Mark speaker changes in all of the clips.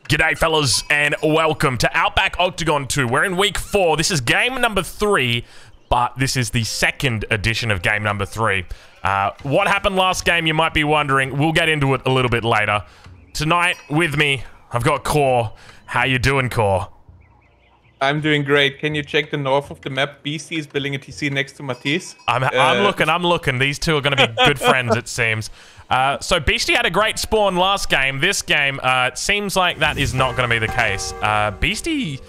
Speaker 1: G'day fellas and welcome to Outback Octagon 2. We're in week 4. This is game number 3, but this is the second edition of game number 3. What happened last game, you might be wondering. We'll get into it a little bit later. Tonight with me, I've got Core. How you doing, Core?
Speaker 2: I'm doing great. Can you check the north of the map? BC is building a TC next to Matisse.
Speaker 1: I'm looking. These two are going to be good friends, it seems. So Beastie had a great spawn last game. This game, it seems like that is not going to be the case. Beastie,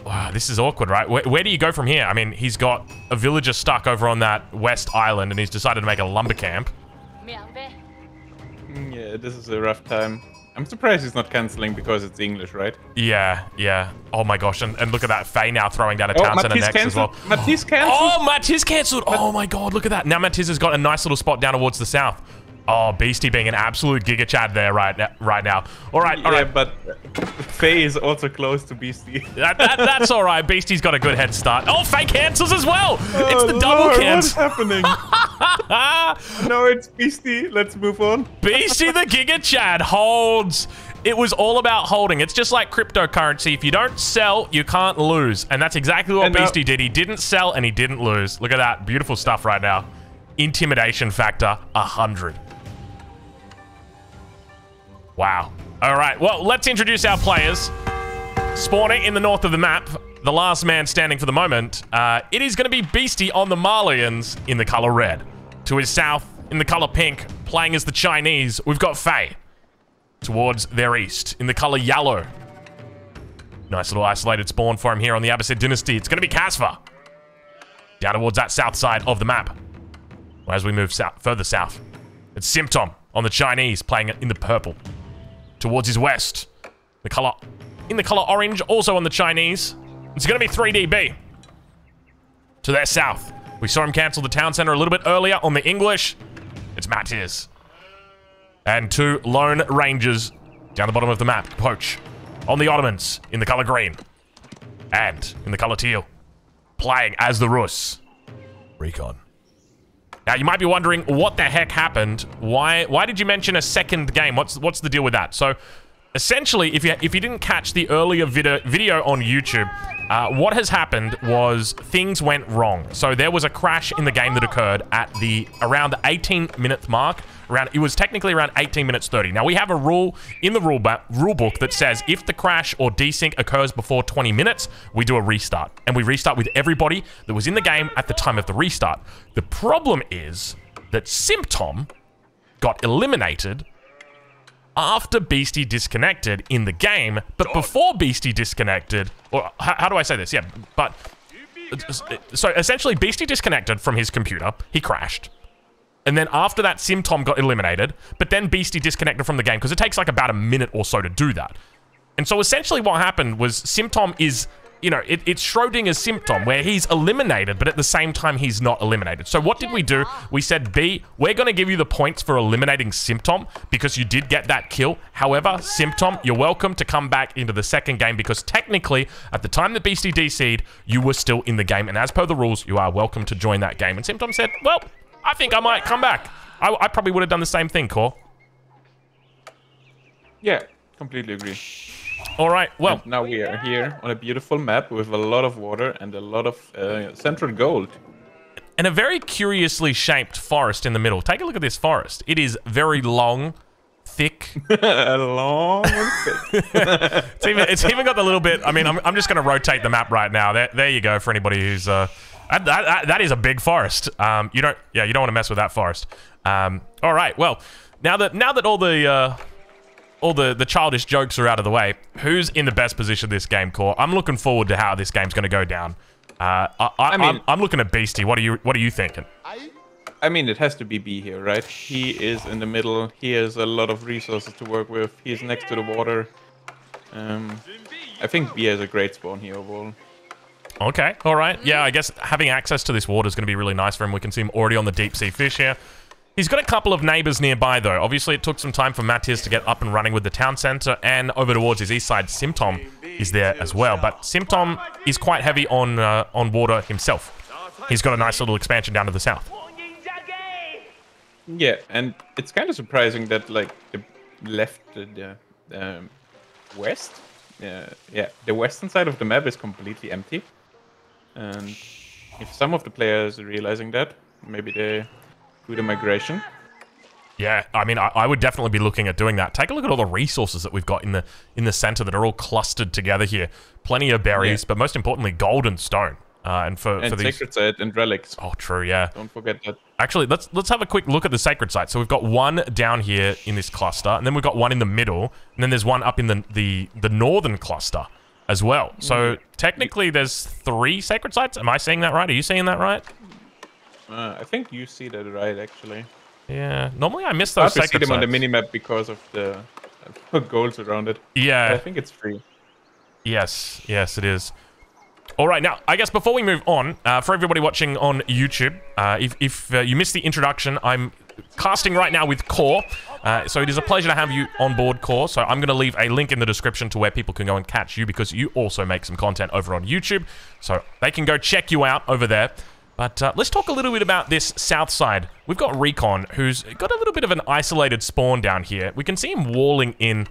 Speaker 1: wow, this is awkward, right? Where do you go from here? I mean, he's got a villager stuck over on that west island, and he's decided to make a lumber camp.
Speaker 2: Yeah, this is a rough time. I'm surprised he's not cancelling because it's English, right?
Speaker 1: Yeah. Oh my gosh, and look at that. Faye now throwing down a town center next as well.
Speaker 2: Matisse cancelled.
Speaker 1: Oh, Matisse cancelled. Oh my god, look at that. Now Matisse has got a nice little spot down towards the south. Oh, Beastie being an absolute giga chad there right now. All right.
Speaker 2: Yeah, but Faye is also close to Beastie.
Speaker 1: That's all right. Beastie's got a good head start. Oh, Faye cancels as well.
Speaker 2: Oh,
Speaker 1: it's the double
Speaker 2: Lord,
Speaker 1: cancel.
Speaker 2: What's happening? No, it's Beastie. Let's move on.
Speaker 1: Beastie the giga chad holds. It was all about holding. It's just like cryptocurrency. If you don't sell, you can't lose. And that's exactly what Beastie did. He didn't sell and he didn't lose. Look at that. Beautiful stuff right now. Intimidation factor 100. Wow. All right, well, let's introduce our players. Spawning in the north of the map, the last man standing for the moment, it is going to be Beastie on the Malians in the color red. To his south, in the color pink, playing as the Chinese, we've got Faye. Towards their east, in the color yellow. Nice little isolated spawn for him here on the Abbasid dynasty. It's going to be Kasva. Down towards that south side of the map. As we move further south, it's Symptom on the Chinese, playing in the purple. Towards his west, in the color orange, also on the Chinese. It's going to be 3DB. To their south, we saw him cancel the town center a little bit earlier on the English. It's Matisse. And 2 lone rangers down the bottom of the map. Poach on the Ottomans in the color green. And in the color teal, playing as the Rus. Recon. Now, you might be wondering what the heck happened. Why did you mention a second game? What's the deal with that? So, essentially, if you didn't catch the earlier video on YouTube, what has happened was things went wrong. So there was a crash in the game that occurred at around the 18-minute mark. It was technically around 18 minutes 30. Now, we have a rule in the rule book that says if the crash or desync occurs before 20 minutes, we do a restart. And we restart with everybody that was in the game at the time of the restart. The problem is that Symptom got eliminated after Beastie disconnected in the game, but before Beastie disconnected, or how do I say this? Yeah, but so essentially Beastie disconnected from his computer, he crashed. And then after that, Symptom got eliminated, but then Beastie disconnected from the game because it takes like about a minute or so to do that. And so essentially what happened was Symptom is, you know, it's Schrodinger's Symptom where he's eliminated, but at the same time, he's not eliminated. So what did we do? We said, B, we're going to give you the points for eliminating Symptom because you did get that kill. However, Symptom, you're welcome to come back into the second game because technically, at the time that Beastie DC'd, you were still in the game. And as per the rules, you are welcome to join that game. And Symptom said, well, I think I might come back. I probably would have done the same thing, Core.
Speaker 2: Yeah, completely agree.
Speaker 1: All right, well.
Speaker 2: And now we are here on a beautiful map with a lot of water and a lot of central gold.
Speaker 1: And a very curiously shaped forest in the middle. Take a look at this forest. It is very long, thick.
Speaker 2: Long and thick.
Speaker 1: it's even got the little bit. I mean, I'm just going to rotate the map right now. There you go for anybody who's... that is a big forest. You don't want to mess with that forest. All right, well, now that all the childish jokes are out of the way, who's in the best position this game, Core? I'm looking forward to how this game's going to go down. I'm looking at Beastie. What are you thinking?
Speaker 2: I mean, it has to be B here, right? He is in the middle. He has a lot of resources to work with. He's next to the water. I think B has a great spawn here overall.
Speaker 1: Okay, all right. Yeah, I guess having access to this water is going to be really nice for him. We can see him already on the deep sea fish here. He's got a couple of neighbors nearby, though. Obviously, it took some time for Matisse to get up and running with the town center, and over towards his east side, Symptom is there as well. But Symptom is quite heavy on water himself. He's got a nice little expansion down to the south.
Speaker 2: Yeah, and it's kind of surprising that, like, the left, west. Yeah, the western side of the map is completely empty. And if some of the players are realizing that, maybe they do the migration.
Speaker 1: Yeah, I mean, I would definitely be looking at doing that. Take a look at all the resources that we've got in the center that are all clustered together here. Plenty of berries, but most importantly, gold and stone. And for these
Speaker 2: sacred site and relics.
Speaker 1: Oh, true, yeah.
Speaker 2: Don't forget that.
Speaker 1: Actually, let's have a quick look at the sacred site. So we've got one down here in this cluster, and then we've got one in the middle, and then there's one up in the northern cluster as well. So technically, there's 3 sacred sites. Am I saying that right? Are you saying that right?
Speaker 2: I think you see that right, actually.
Speaker 1: Yeah. Normally, I miss those sacred sites.
Speaker 2: I see them on the minimap because of the goals around it.
Speaker 1: Yeah.
Speaker 2: But I think it's free.
Speaker 1: Yes, it is. All right, now, I guess before we move on, for everybody watching on YouTube, if you missed the introduction, I'm casting right now with Core. So it is a pleasure to have you on board, Core. So I'm going to leave a link in the description to where people can go and catch you because you also make some content over on YouTube. So they can go check you out over there. But let's talk a little bit about this south side. We've got Recon, who's got a little bit of an isolated spawn down here. We can see him walling in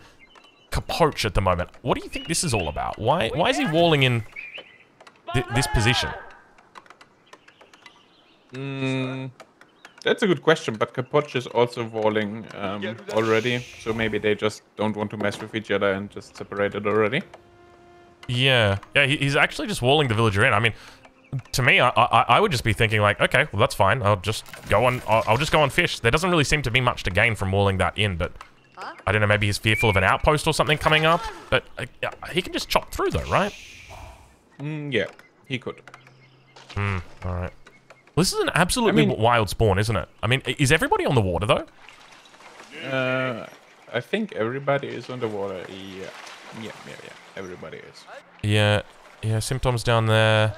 Speaker 1: Capoche at the moment. What do you think this is all about? Why is he walling in this position?
Speaker 2: That's a good question, but Capoche is also walling already, so maybe they just don't want to mess with each other and just separate it already.
Speaker 1: Yeah, he's actually just walling the villager in. I mean, to me, I would just be thinking like, okay, well that's fine. I'll just go on fish. There doesn't really seem to be much to gain from walling that in, but I don't know. Maybe he's fearful of an outpost or something coming up. But he can just chop through though, right?
Speaker 2: Yeah, he could.
Speaker 1: All right. Well, this is an absolutely wild spawn, isn't it? I mean, is everybody on the water though?
Speaker 2: I think everybody is on the water. Yeah. Everybody is.
Speaker 1: Yeah. Symptoms down there.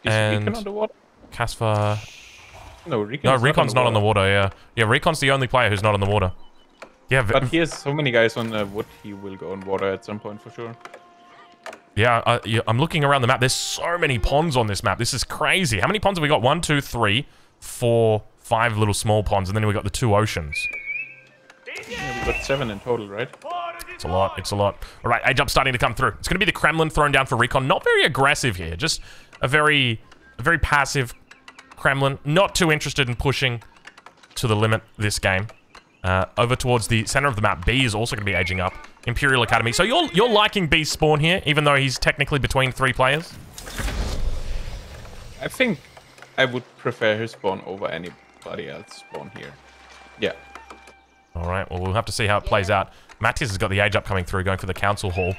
Speaker 2: Is Recon on the water?
Speaker 1: Casper.
Speaker 2: No,
Speaker 1: Recon's not on the water. Yeah, Recon's the only player who's not on the water. Yeah,
Speaker 2: but he has so many guys on wood. He will go on water at some point for sure.
Speaker 1: Yeah, I'm looking around the map. There's so many ponds on this map. This is crazy. How many ponds have we got? 1, 2, 3, 4, 5 little small ponds, and then we got the 2 oceans.
Speaker 2: Yeah, we got 7 in total, right?
Speaker 1: It's a lot. It's a lot. All right, age up starting to come through. It's going to be the Kremlin thrown down for Recon. Not very aggressive here. Just a very passive Kremlin. Not too interested in pushing to the limit this game. Over towards the center of the map, B is also going to be aging up. Imperial Academy. So you're liking B's spawn here, even though he's technically between 3 players?
Speaker 2: I think I would prefer his spawn over anybody else's spawn here. Yeah.
Speaker 1: All right, well, we'll have to see how it plays out. Matthias has got the age up coming through, going for the council hall.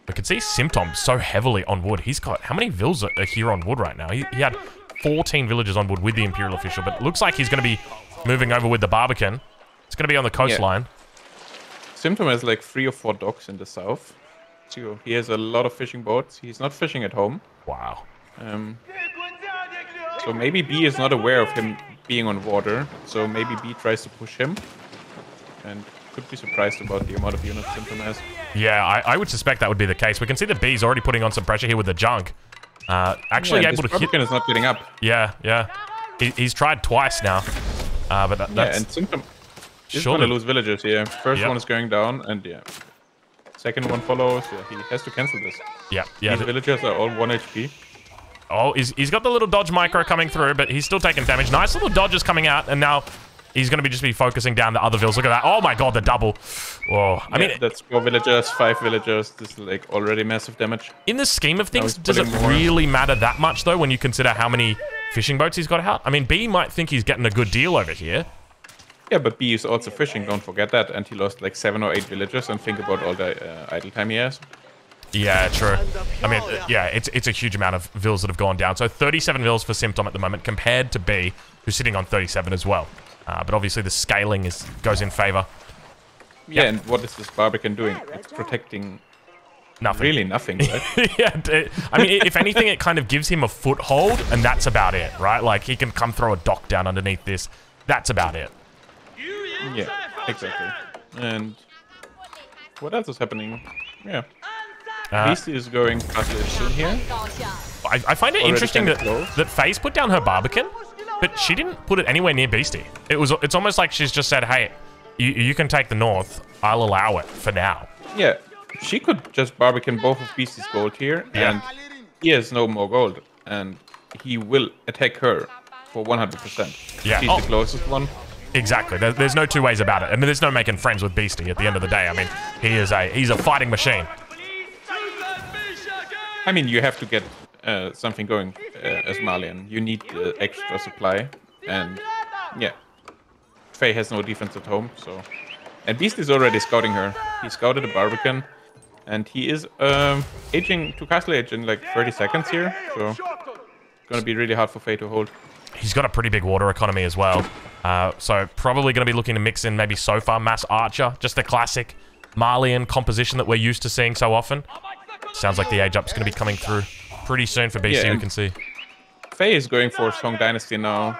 Speaker 1: We can see Symptom so heavily on wood. He's got... How many vills are here on wood right now? He had 14 villagers on wood with the Imperial official, but it looks like he's going to be moving over with the Barbican. It's going to be on the coastline.
Speaker 2: Yeah. Symptom has like 3 or 4 docks in the south. So he has a lot of fishing boats. He's not fishing at home.
Speaker 1: Wow.
Speaker 2: So maybe B is not aware of him being on water. So maybe B tries to push him. And could be surprised about the amount of units Symptom has.
Speaker 1: Yeah, I would suspect that would be the case. We can see that B's already putting on some pressure here with the junk. Actually able to hit...
Speaker 2: is not getting up.
Speaker 1: Yeah. He's tried twice now. But that's...
Speaker 2: Yeah, and Symptom... He's going to lose villagers here. First one is going down, and second one follows. Yeah, he has to cancel this.
Speaker 1: Yeah.
Speaker 2: These villagers are all 1 HP.
Speaker 1: Oh, he's got the little dodge micro coming through, but he's still taking damage. Nice little dodges coming out, and now he's going to just be focusing down the other vills. Look at that. Oh my god, the double. Whoa. I mean,
Speaker 2: that's 4 villagers, 5 villagers. This is like already massive damage.
Speaker 1: In the scheme of things, does it really matter that much, though, when you consider how many fishing boats he's got out? I mean, B might think he's getting a good deal over here.
Speaker 2: Yeah, but B is also fishing, don't forget that. And he lost like 7 or 8 villagers, and think about all the idle time he has. Yeah,
Speaker 1: true. I mean, yeah, it's a huge amount of vills that have gone down. So 37 vills for Symptom at the moment, compared to B, who's sitting on 37 as well. But obviously the scaling goes in favor.
Speaker 2: Yeah, and what is this Barbican doing? It's protecting...
Speaker 1: Nothing.
Speaker 2: Really nothing, right?
Speaker 1: Yeah, I mean, if anything, it kind of gives him a foothold, and that's about it, right? Like, he can come throw a dock down underneath this. That's about it.
Speaker 2: Yeah, exactly. And what else is happening? Yeah. Beastie is going faster soon here.
Speaker 1: I find it interesting that FaZe put down her Barbican, but she didn't put it anywhere near Beastie. It's almost like she's just said, hey, you can take the north. I'll allow it for now.
Speaker 2: Yeah. she could just barbican both of Beastie's gold here, and he has no more gold, and he will attack her for 100%.
Speaker 1: Yeah.
Speaker 2: She's the closest one.
Speaker 1: Exactly. There's no two ways about it. I mean, there's no making friends with Beastie at the end of the day. I mean, he's a fighting machine.
Speaker 2: I mean, you have to get something going as Malian. You need the extra supply, and yeah, Faye has no defense at home, so. And Beast is already scouting her. He scouted a Barbican, and he is aging to castle age in like 30 seconds here, so it's gonna be really hard for Faye to hold.
Speaker 1: He's got a pretty big water economy as well, so probably going to be looking to mix in maybe Sofa, Mass Archer, just the classic Malian composition that we're used to seeing so often. Sounds like the age up's going to be coming through pretty soon for BC, we can see.
Speaker 2: Faye is going for Song Dynasty now,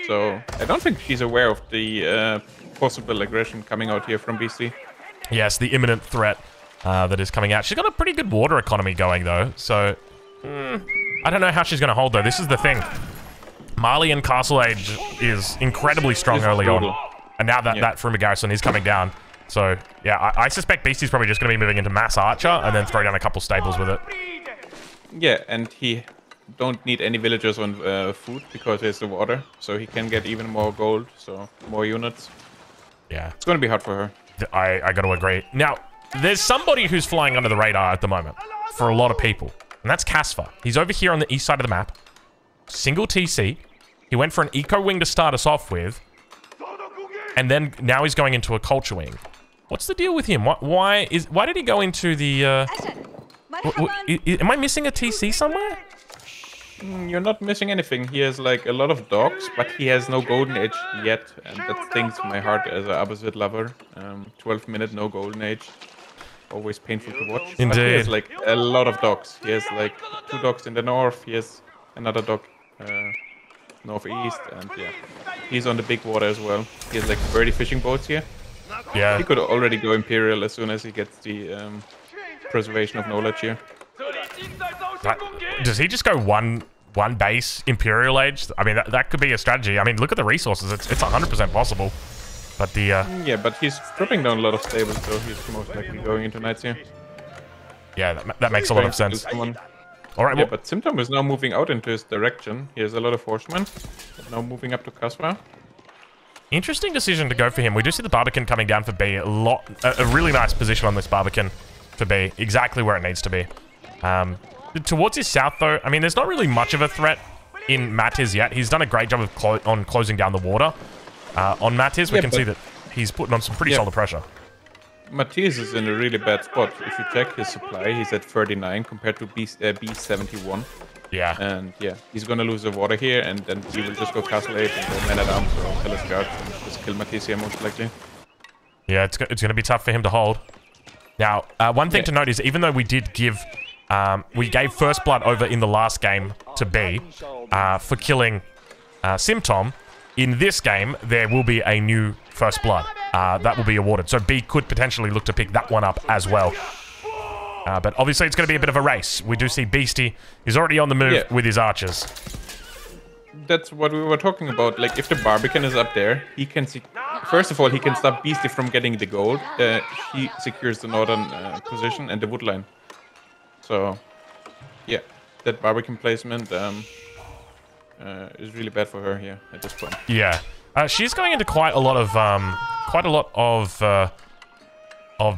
Speaker 2: so I don't think she's aware of the possible aggression coming out here from BC.
Speaker 1: Yes, the imminent threat that is coming out. She's got a pretty good water economy going, though, so I don't know how she's going to hold, though. This is the thing. Malian Castle Age is incredibly strong early on, and now that Fruma Garrison is coming down. So, yeah, I suspect Beastie's probably just going to be moving into Mass Archer and then throw down a couple stables with it.
Speaker 2: Yeah, and he don't need any villagers on food because there's the water, so he can get even more gold, so more units.
Speaker 1: Yeah.
Speaker 2: It's going to be hard for her.
Speaker 1: I got to agree. Now, there's somebody who's flying under the radar at the moment for a lot of people, and that's Casfa. He's over here on the east side of the map. Single TC. He went for an Eco Wing to start us off with, and then now he's going into a Culture Wing. What's the deal with him? Why did he go into the... am I missing a TC somewhere?
Speaker 2: You're not missing anything. He has like a lot of dogs, but he has no Golden Age yet, and that stings my heart as an Abbasid lover. 12 minute no Golden Age. Always painful to watch.
Speaker 1: Indeed.
Speaker 2: But he has like a lot of dogs. He has like 2 dogs in the north. He has another dog northeast, and yeah, he's on the big water as well. He has like 30 fishing boats here.
Speaker 1: Yeah.
Speaker 2: He could already go Imperial as soon as he gets the preservation of knowledge here.
Speaker 1: Does he just go one base Imperial Age? I mean, that could be a strategy. I mean, look at the resources. It's 100% possible. But the
Speaker 2: yeah, but he's stripping down a lot of stables, so he's most likely going into Knights here.
Speaker 1: Yeah, that makes a lot of sense. All right,
Speaker 2: yeah, but Symptom is now moving out into his direction. He has a lot of horsemen. Now moving up to Kasra.
Speaker 1: Interesting decision to go for him. We do see the Barbican coming down for B. A really nice position on this Barbican for B. Exactly where it needs to be. Towards his south, though, I mean, there's not really much of a threat in Matiz yet. He's done a great job of closing down the water. On Matiz, we can see that he's putting on some pretty solid pressure.
Speaker 2: Matiz is in a really bad spot. If you check his supply, he's at 39 compared to B71.
Speaker 1: Yeah.
Speaker 2: And yeah, he's gonna lose the water here, and then he will just go Castle 8 and go Man-at-Arms or tell his guards and just kill Matiz here most likely.
Speaker 1: Yeah, it's gonna be tough for him to hold. Now, one thing to note is even though we did give... we gave First Blood over in the last game to B for killing Symptom. In this game, there will be a new First Blood that will be awarded. So B could potentially look to pick that one up as well. But obviously, it's going to be a bit of a race. We do see Beastie is already on the move with his archers.
Speaker 2: That's what we were talking about. Like, if the Barbican is up there, he can see... First of all, he can stop Beastie from getting the gold. He secures the northern position and the wood line. So, yeah, that Barbican placement is really bad for her here at this point.
Speaker 1: Yeah, she's going into quite a lot of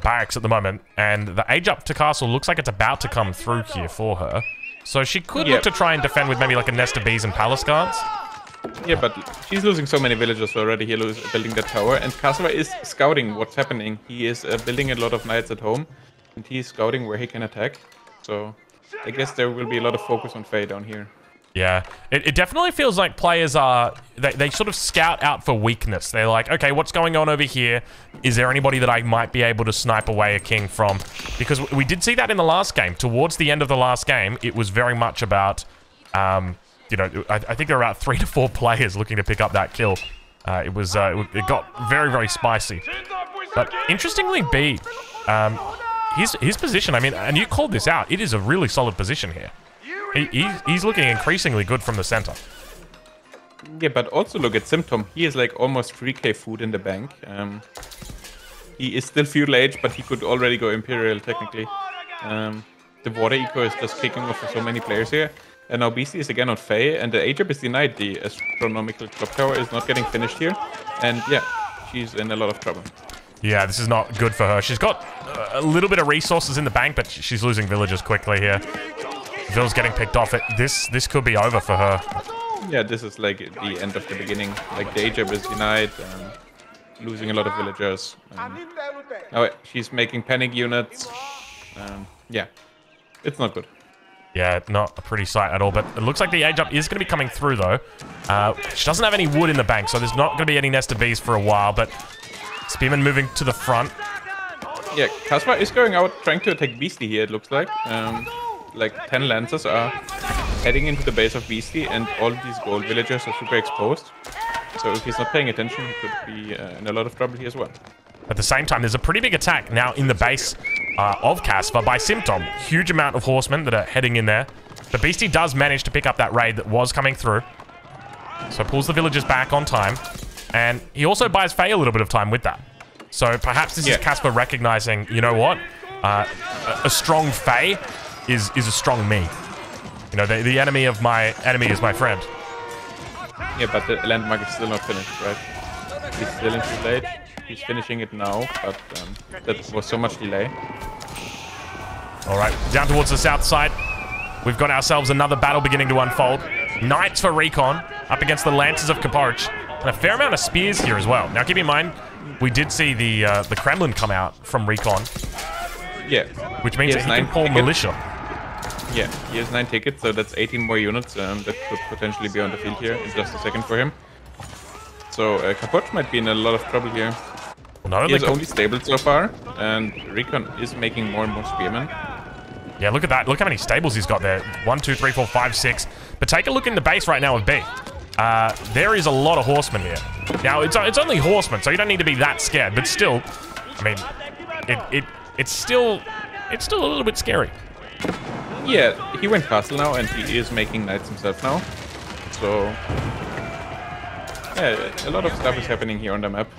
Speaker 1: barracks at the moment, and the age up to castle looks like it's about to come through here for her. So she could look to try and defend with maybe like a nest of bees and palace guards.
Speaker 2: Yeah, but she's losing so many villagers already here building that tower, and Kasra is scouting what's happening. He is building a lot of knights at home, and he's scouting where he can attack. So I guess there will be a lot of focus on Faye down here.
Speaker 1: Yeah, it definitely feels like players are... They sort of scout out for weakness. They're like, okay, what's going on over here? Is there anybody that I might be able to snipe away a king from? Because we did see that in the last game. Towards the end of the last game, it was very much about... you know, I think there were about 3 to 4 players looking to pick up that kill. It got very, very spicy. But interestingly, B... his position, I mean, and you called this out, it is a really solid position here. He's looking increasingly good from the center.
Speaker 2: Yeah, but also look at Symptom. He is like almost 3k food in the bank. He is still feudal age, but he could already go imperial technically. The water eco is just kicking off for so many players here. And now BC is again on Faye, and the age up is denied. The astronomical clock tower is not getting finished here. And yeah, she's in a lot of trouble.
Speaker 1: Yeah, this is not good for her. She's got a little bit of resources in the bank, but she's losing villagers quickly here. Ville's getting picked off. This could be over for her.
Speaker 2: Yeah, this is like the end of the beginning. Like the age up is denied, losing a lot of villagers. Oh, she's making panic units. Yeah, it's not good.
Speaker 1: Yeah, not a pretty sight at all, but it looks like the age up is going to be coming through, though. She doesn't have any wood in the bank, so there's not going to be any nest of bees for a while, but Spearman moving to the front.
Speaker 2: Yeah, Kaspar is going out trying to attack Beastie here, it looks like. Like 10 lancers are heading into the base of Beastie, and all of these gold villagers are super exposed. So if he's not paying attention, he could be in a lot of trouble here as well.
Speaker 1: At the same time, there's a pretty big attack now in the base of Caspar by Symptom. Huge amount of horsemen that are heading in there. The Beastie does manage to pick up that raid that was coming through. So pulls the villagers back on time. And he also buys Faye a little bit of time with that. So perhaps this is Caspar recognizing, you know what? A strong Faye is a strong me. You know, the enemy of my enemy is my friend.
Speaker 2: Yeah, but the landmark is still not finished, right? He's still in his stage. He's finishing it now, but that was so much delay.
Speaker 1: All right, down towards the south side. We've got ourselves another battle beginning to unfold. Knights for Recon up against the Lancers of Kaporch. And a fair amount of spears here as well. Now, keep in mind, we did see the Kremlin come out from Recon.
Speaker 2: Yeah.
Speaker 1: Which means that he can pull militia.
Speaker 2: Yeah, he has 9 tickets, so that's 18 more units that could potentially be on the field here in just a second for him. So Kaporch might be in a lot of trouble here.
Speaker 1: Well,
Speaker 2: he is only stable so far, and Recon is making more and more spearmen.
Speaker 1: Yeah, look at that. Look how many stables he's got there. 1, 2, 3, 4, 5, 6. But take a look in the base right now of B. There is a lot of horsemen here. Now, it's only horsemen, so you don't need to be that scared. But still, I mean, it's still a little bit scary.
Speaker 2: Yeah, he went castle now, and he is making knights himself now. So, yeah, a lot of stuff is happening here on the map.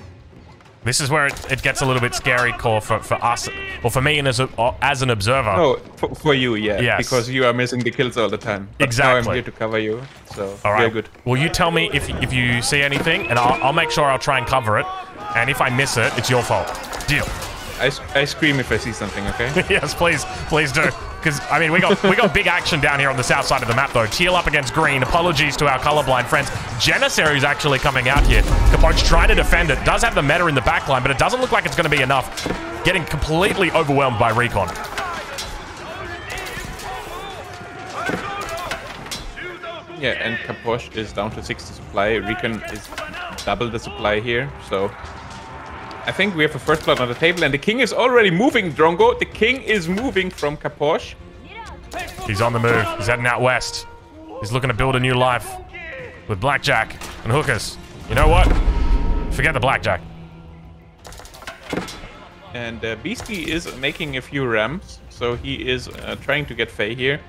Speaker 1: This is where it gets a little bit scary, Core, for us, or for me and as an observer.
Speaker 2: No, for you, yeah.
Speaker 1: Yes.
Speaker 2: Because you are missing the kills all the time. But
Speaker 1: exactly.
Speaker 2: Now I'm here to cover you, so
Speaker 1: all right.
Speaker 2: you're good.
Speaker 1: Well, you tell me if you see anything, and I'll make sure I'll try and cover it. And if I miss it, it's your fault. Deal.
Speaker 2: I scream if I see something, okay?
Speaker 1: Yes, please do. Because, I mean, we got big action down here on the south side of the map, though. Teal up against green. Apologies to our colorblind friends. Janissary is actually coming out here. Kaporch trying to defend it. Does have the meta in the backline, but it doesn't look like it's going to be enough. Getting completely overwhelmed by Recon.
Speaker 2: Yeah, and Kaporch is down to 60 supply. Recon is double the supply here, so... I think we have a first blood on the table, and the king is already moving, Drongo. The king is moving from Kaporch.
Speaker 1: He's on the move. He's heading out west. He's looking to build a new life with blackjack and hookers. You know what? Forget the blackjack.
Speaker 2: And Beastie is making a few ramps, so he is trying to get Faye here.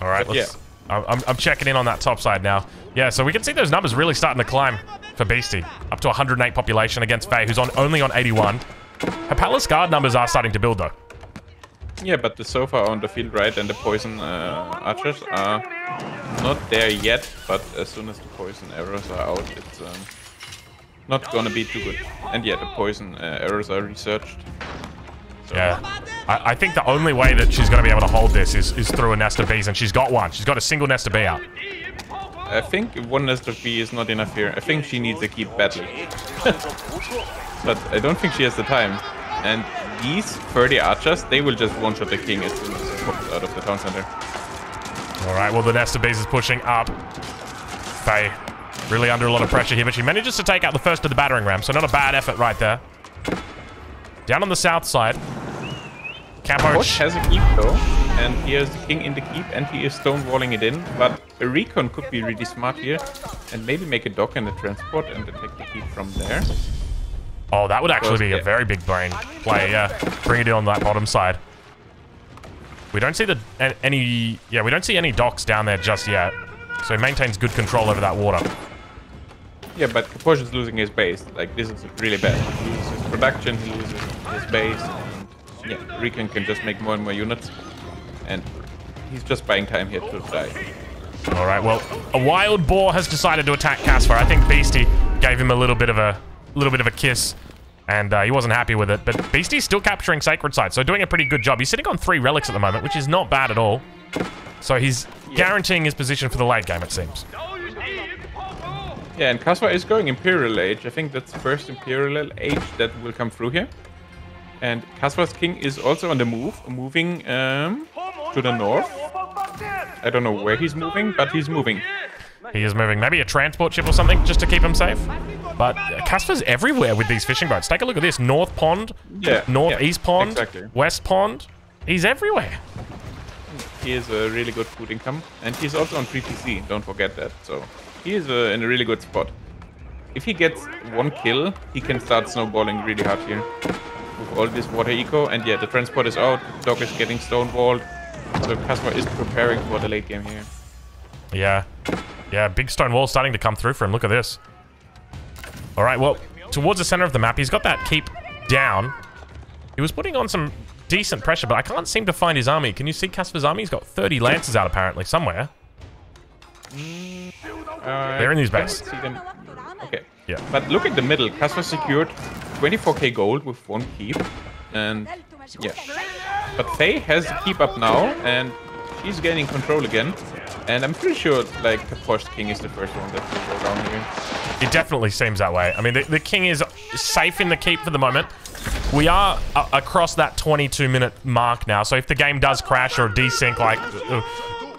Speaker 1: All right, let's... I'm checking in on that top side now. Yeah, so we can see those numbers really starting to climb for Beastie. Up to 108 population against Faye, who's only on 81. Her Palace Guard numbers are starting to build, though.
Speaker 2: Yeah, but the Sofa on the field right and the poison archers are not there yet. But as soon as the poison arrows are out, it's not gonna be too good. And yeah, the poison arrows are researched. So.
Speaker 1: Yeah. I think the only way that she's going to be able to hold this is through a nest of bees, and she's got one. She's got a single nest of bee out.
Speaker 2: I think one nest of bee is not enough here. I think she needs a keep badly. But I don't think she has the time. And these 30 archers, they will just one-shot the king as soon as he pops out of the town center.
Speaker 1: Alright, well, the nest of bees is pushing up. Faye really under a lot of pressure here, but she manages to take out the first of the battering ram, so not a bad effort right there. Down on the south side.
Speaker 2: Kaporch has a keep though, and he has the king in the keep, and he is stonewalling it in. But a Recon could be really smart here, and maybe make a dock and a transport and attack the keep from there.
Speaker 1: Oh, that would actually be a very big brain play. Yeah, bring it in on that bottom side. We don't see we don't see any docks down there just yet, so he maintains good control over that water.
Speaker 2: Yeah, but Porsche is losing his base. Like, this is really bad. He loses his production, he loses his base, and yeah, Rican can just make more and more units. And he's just buying time here to die.
Speaker 1: All right, well, a wild boar has decided to attack Caspar. I think Beastie gave him a little bit of a kiss, and he wasn't happy with it. But Beastie's still capturing sacred sites, so doing a pretty good job. He's sitting on 3 relics at the moment, which is not bad at all. So he's guaranteeing his position for the late game, it seems.
Speaker 2: Yeah, and Caspar is going Imperial Age. I think that's the first Imperial Age that will come through here. And Caspar's king is also on the move, moving to the north. I don't know where he's moving, but he's moving.
Speaker 1: He is moving. Maybe a transport ship or something just to keep him safe. But Caspar's everywhere with these fishing boats. Take a look at this. North Pond, Northeast Pond,
Speaker 2: exactly.
Speaker 1: West Pond. He's everywhere.
Speaker 2: He is a really good food income. And he's also on 3PC, don't forget that. So he is in a really good spot. If he gets 1 kill, he can start snowballing really hard here. With all this water eco. And yeah, the transport is out. Dog is getting stonewalled. So Caspar is preparing for the late game here.
Speaker 1: Yeah. Yeah, big stone wall starting to come through for him. Look at this. All right, well, towards the center of the map, he's got that keep down. He was putting on some decent pressure, but I can't seem to find his army. Can you see Caspar's army? He's got 30 lances out, apparently, somewhere. They're in his base.
Speaker 2: See them. Okay.
Speaker 1: Yeah.
Speaker 2: But look at the middle. Caspar secured 24k gold with 1 keep. And yeah. But Faye has the keep up now, and she's gaining control again. And I'm pretty sure, like, the Porsche king is the first one that will go down here.
Speaker 1: It definitely seems that way. I mean, the king is safe in the keep for the moment. We are across that 22-minute mark now, so if the game does crash or desync, like,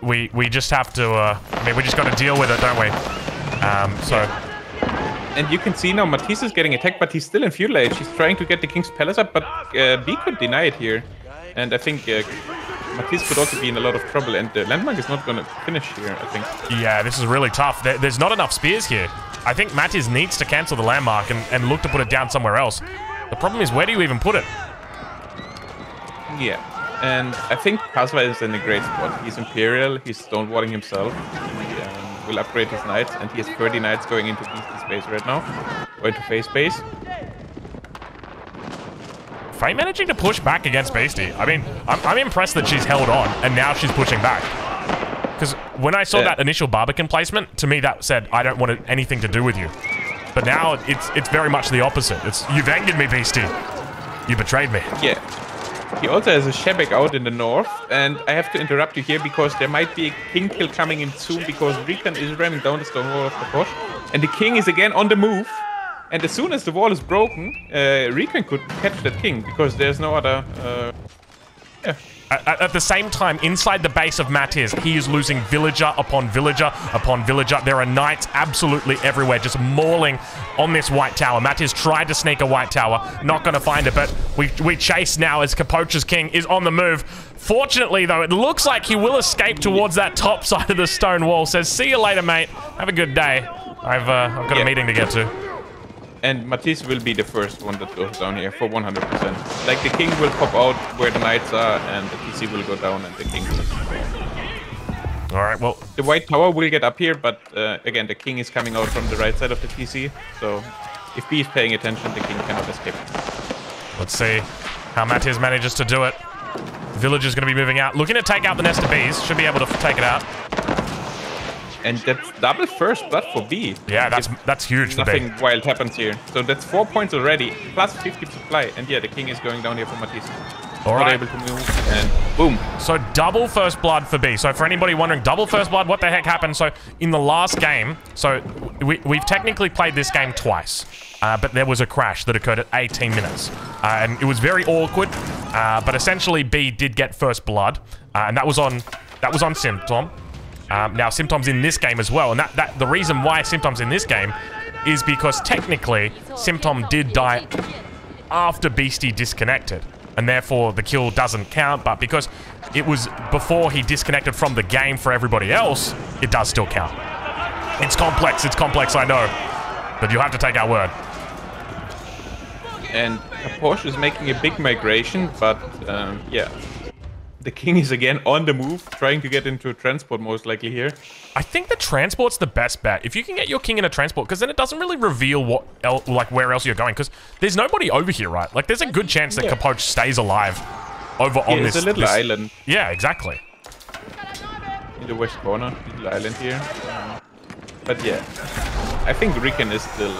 Speaker 1: we just have to, I mean, we just got to deal with it, don't we?
Speaker 2: And you can see now Matisse is getting attacked, but he's still in feudal age. He's trying to get the king's palace up, but B could deny it here. And I think Matisse could also be in a lot of trouble, and the landmark is not going to finish here, I think.
Speaker 1: Yeah, this is really tough. There's not enough spears here. I think Matisse needs to cancel the landmark and look to put it down somewhere else. The problem is, where do you even put it?
Speaker 2: Yeah, and I think Caspar is in a great spot. He's Imperial, he's stonewalling himself. He will upgrade his knights, and he has 30 knights going into Beastie's base right now. Or into Faye's base.
Speaker 1: Faye managing to push back against Beastie. I mean, I'm impressed that she's held on, and now she's pushing back. Because when I saw that initial Barbican placement, to me that said, I don't want anything to do with you. But now it's very much the opposite. It's, you've angered me, Beastie. You betrayed me.
Speaker 2: Yeah. He also has a Shebek out in the north, and I have to interrupt you here because there might be a king kill coming in soon because Rican is ramming down the stone wall of the Porsche. And the king is again on the move. And as soon as the wall is broken, Rican could catch that king because there's no other... yeah.
Speaker 1: At the same time, inside the base of Matisse, he is losing villager upon villager upon villager. There are knights absolutely everywhere, just mauling on this white tower. Matisse tried to sneak a white tower, not going to find it, but we chase now as Capocha's king is on the move. Fortunately, though, it looks like he will escape towards that top side of the stone wall. Says, see you later, mate. Have a good day. I've got a meeting to get to.
Speaker 2: And Matisse will be the first one that goes down here for 100%. Like, the king will pop out where the knights are, and the TC will go down, and the king will...
Speaker 1: Alright, well...
Speaker 2: The white tower will get up here, but again, the king is coming out from the right side of the TC, so if B is paying attention, the king cannot escape.
Speaker 1: Let's see how Matisse manages to do it. The villager's going to be moving out. Looking to take out the nest of bees. Should be able to take it out.
Speaker 2: And that's double first blood for B.
Speaker 1: Yeah, that's huge for B.
Speaker 2: Nothing wild happens here. So that's 4 points already, plus 50 supply. And yeah, the king is going down here for Matisse.
Speaker 1: All right.
Speaker 2: Not able to move, and boom.
Speaker 1: So double first blood for B. So for anybody wondering, double first blood, what the heck happened? So in the last game, so we've technically played this game twice. But there was a crash that occurred at 18 minutes. And it was very awkward. But essentially, B did get first blood. And that was on Symptom. Now, Symptom's in this game as well, and the reason why Symptom's in this game is because technically Symptom did die after Beastie disconnected, and therefore the kill doesn't count, but because it was before he disconnected from the game for everybody else, it does still count. It's complex, I know, but you have to take our word.
Speaker 2: And Porsche is making a big migration, but yeah. The king is again on the move, trying to get into a transport most likely here.
Speaker 1: I think the transport's the best bet. If you can get your king in a transport, because then it doesn't really reveal where else you're going, because there's nobody over here, right? Like, there's a good chance that Capoche stays alive over on this...
Speaker 2: It's a little island.
Speaker 1: Yeah, exactly.
Speaker 2: In the west corner, little island here. But yeah, I think Rickon is still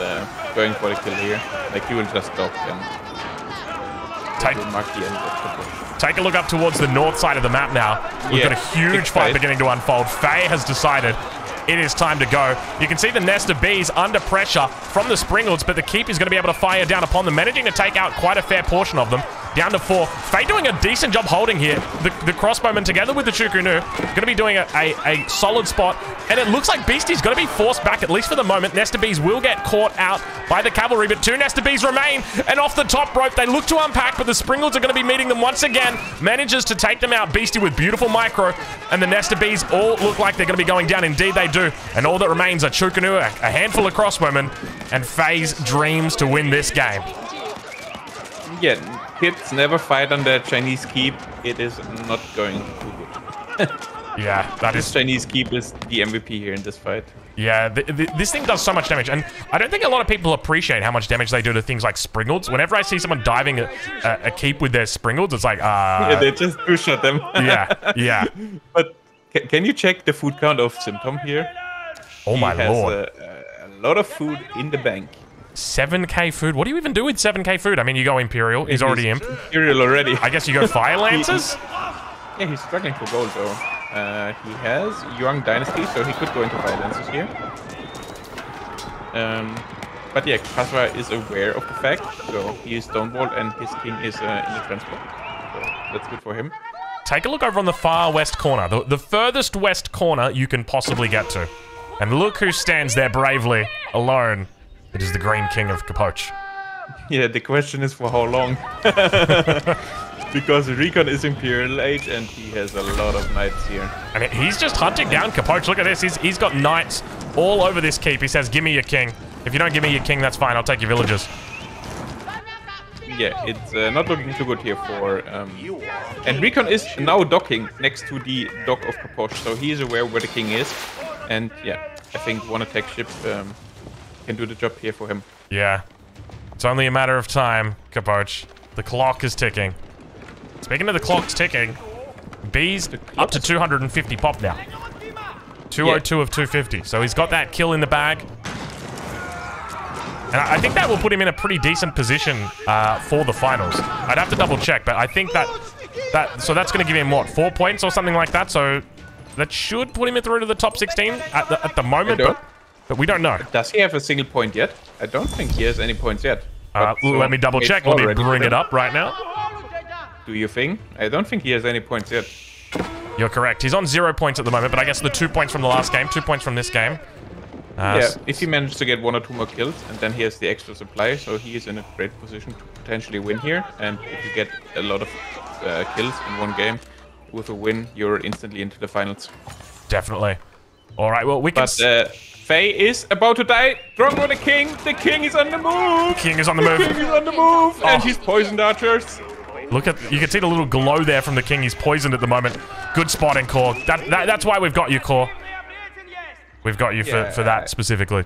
Speaker 2: going for the kill here. Like, he will just dock and mark the end of Capoche.
Speaker 1: Take a look up towards the north side of the map now. We've got a huge fight beginning to unfold. Faye has decided it is time to go. You can see the nest of bees under pressure from the Springalds, but the keep is going to be able to fire down upon them, managing to take out quite a fair portion of them. Down to 4. Faye doing a decent job holding here. The crossbowman together with the Chukunu going to be doing a solid spot. And it looks like Beastie's going to be forced back, at least for the moment. Nesta Bees will get caught out by the cavalry, but 2 Nesta Bees remain. And off the top rope, they look to unpack, but the Springalds are going to be meeting them once again. Manages to take them out. Beastie with beautiful micro. And the Nesta Bees all look like they're going to be going down. Indeed, they do. And all that remains are Chukunu, a handful of crossbowmen, and Faye's dreams to win this game.
Speaker 2: Yeah, kids never fight on the Chinese keep. It is not going too good.
Speaker 1: Yeah, that is...
Speaker 2: This Chinese keep is the MVP here in this fight.
Speaker 1: Yeah, this thing does so much damage, and I don't think a lot of people appreciate how much damage they do to things like Springalds. Whenever I see someone diving a keep with their Springalds, it's like,
Speaker 2: Yeah, they just two-shot them.
Speaker 1: yeah.
Speaker 2: But can you check the food count of Symptom here?
Speaker 1: Oh my lord.
Speaker 2: A lot of food in the bank.
Speaker 1: 7k food? What do you even do with 7k food? I mean, you go Imperial. He's already Imp.
Speaker 2: Imperial already.
Speaker 1: I guess you go Fire Lancers?
Speaker 2: Yeah, he's struggling for gold though. He has Yuan Dynasty, so he could go into Fire Lancers here. But yeah, Kasra is aware of the fact, so he is stonewalled and his king is in the transport. So that's good for him.
Speaker 1: Take a look over on the far west corner. The furthest west corner you can possibly get to. And look who stands there bravely, alone. It is the Green King of Capoche.
Speaker 2: Yeah, the question is for how long. Because Recon is Imperial Age and he has a lot of knights here.
Speaker 1: I mean, he's just hunting down Capoche. Look at this. He's got knights all over this keep. He says, give me your king. If you don't give me your king, that's fine. I'll take your villages.
Speaker 2: Yeah, it's not looking too good here for... And Recon is now docking next to the dock of Capoche, so he is aware where the king is. And yeah, I think one attack ship can do the job here for him.
Speaker 1: Yeah. It's only a matter of time, Capoche. The clock is ticking. Speaking of the clock's ticking, Bees up to 250 pop now. 202 of 250. So he's got that kill in the bag. And I think that will put him in a pretty decent position for the finals. I'd have to double check, but I think so that's going to give him, what, 4 points or something like that? So that should put him through to the top 16 at the moment, but we don't know.
Speaker 2: Does he have a single point yet? I don't think he has any points yet.
Speaker 1: Let me double check. Let me bring it up right now.
Speaker 2: Do you think? I don't think he has any points yet.
Speaker 1: You're correct. He's on 0 points at the moment, but I guess the 2 points from the last game, 2 points from this game.
Speaker 2: Yeah, if he manages to get 1 or 2 more kills, and then he has the extra supply, so he is in a great position to potentially win here. And if you get a lot of kills in one game, with a win, you're instantly into the finals.
Speaker 1: Definitely. All right, well, we can...
Speaker 2: But Faye is about to die. Drunk with the king. The king is on the move.
Speaker 1: King is on the move.
Speaker 2: The king is on the move. And he's poisoned archers.
Speaker 1: Look at... You can see the little glow there from the king. He's poisoned at the moment. Good spotting, Core. That's why we've got you, Core. We've got you for that specifically.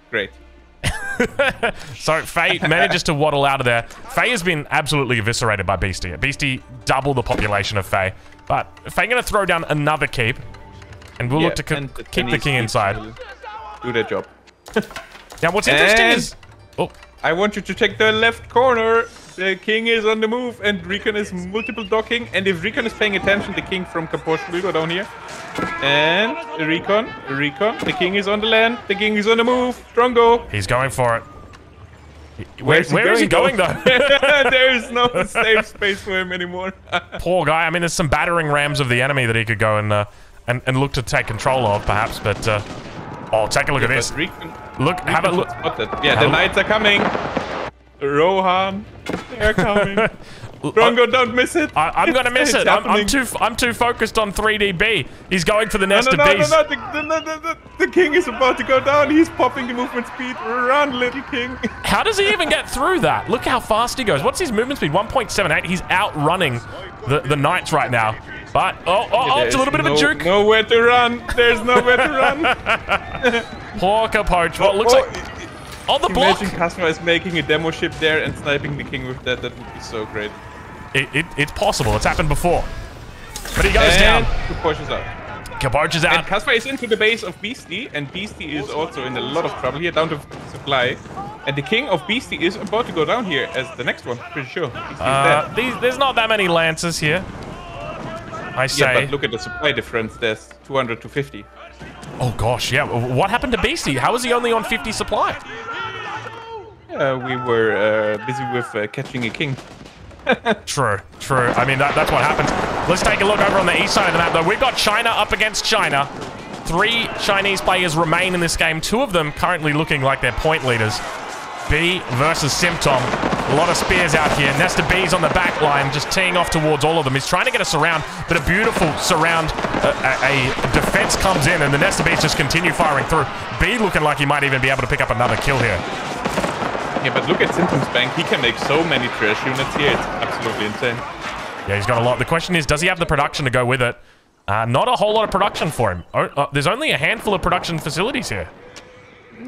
Speaker 2: Great.
Speaker 1: So Faye manages to waddle out of there. Faye has been absolutely eviscerated by Beastie. Beastie double the population of Faye. But Faye going to throw down another keep. And we'll look to keep the king inside.
Speaker 2: Do their job.
Speaker 1: Now what's interesting is... Oh.
Speaker 2: I want you to check the left corner. The king is on the move and Recon is multiple docking. And if Recon is paying attention, the king from Capoche will go down here. And Recon, the king is on the land. The king is on the move. Strongo.
Speaker 1: He's going for it. Where is he going though?
Speaker 2: There is no safe space for him anymore.
Speaker 1: Poor guy. I mean, there's some battering rams of the enemy that he could go and look to take control of, perhaps. But oh, take a look at this. Look, have a look.
Speaker 2: Yeah, the knights are coming. Rohan, they're coming. Drongo, don't miss it.
Speaker 1: I'm gonna miss it. I'm too focused on 3DB. He's going for the nest of bees.
Speaker 2: The king is about to go down. He's popping the movement speed. Run, little king.
Speaker 1: How does he even get through that? Look how fast he goes. What's his movement speed? 1.78. He's outrunning the knights right now. But it's a little bit of a juke.
Speaker 2: Nowhere to run. There's nowhere to run.
Speaker 1: Poor Capoche. Well, it looks like on the block.
Speaker 2: Imagine Casper is making a demo ship there and sniping the king with that. That would be so great.
Speaker 1: It's possible. It's happened before. But he goes down.
Speaker 2: Capoche is out.
Speaker 1: Capoche is out.
Speaker 2: And Caspar is into the base of Beastie, and Beastie is also in a lot of trouble here, down to supply. And the king of Beastie is about to go down here as the next one, pretty sure.
Speaker 1: There's not that many lances here. I say.
Speaker 2: Yeah, but look at the supply difference. There's 200 to 50.
Speaker 1: Oh gosh, yeah. What happened to Beastie? How is he only on 50 supply?
Speaker 2: We were busy with catching a king.
Speaker 1: True. I mean, that's what happens. Let's take a look over on the east side of the map, though. We've got China up against China. 3 Chinese players remain in this game. 2 of them currently looking like they're point leaders. B versus Symptom. A lot of spears out here. Nest of Bees on the back line, just teeing off towards all of them. He's trying to get a surround, but a beautiful surround. A defense comes in, and the Nest of Bees just continue firing through. B looking like he might even be able to pick up another kill here.
Speaker 2: Yeah, but look at Symptom's bank. He can make so many trash units here. It's absolutely insane.
Speaker 1: Yeah, he's got a lot. The question is, does he have the production to go with it? Not a whole lot of production for him. There's only a handful of production facilities here.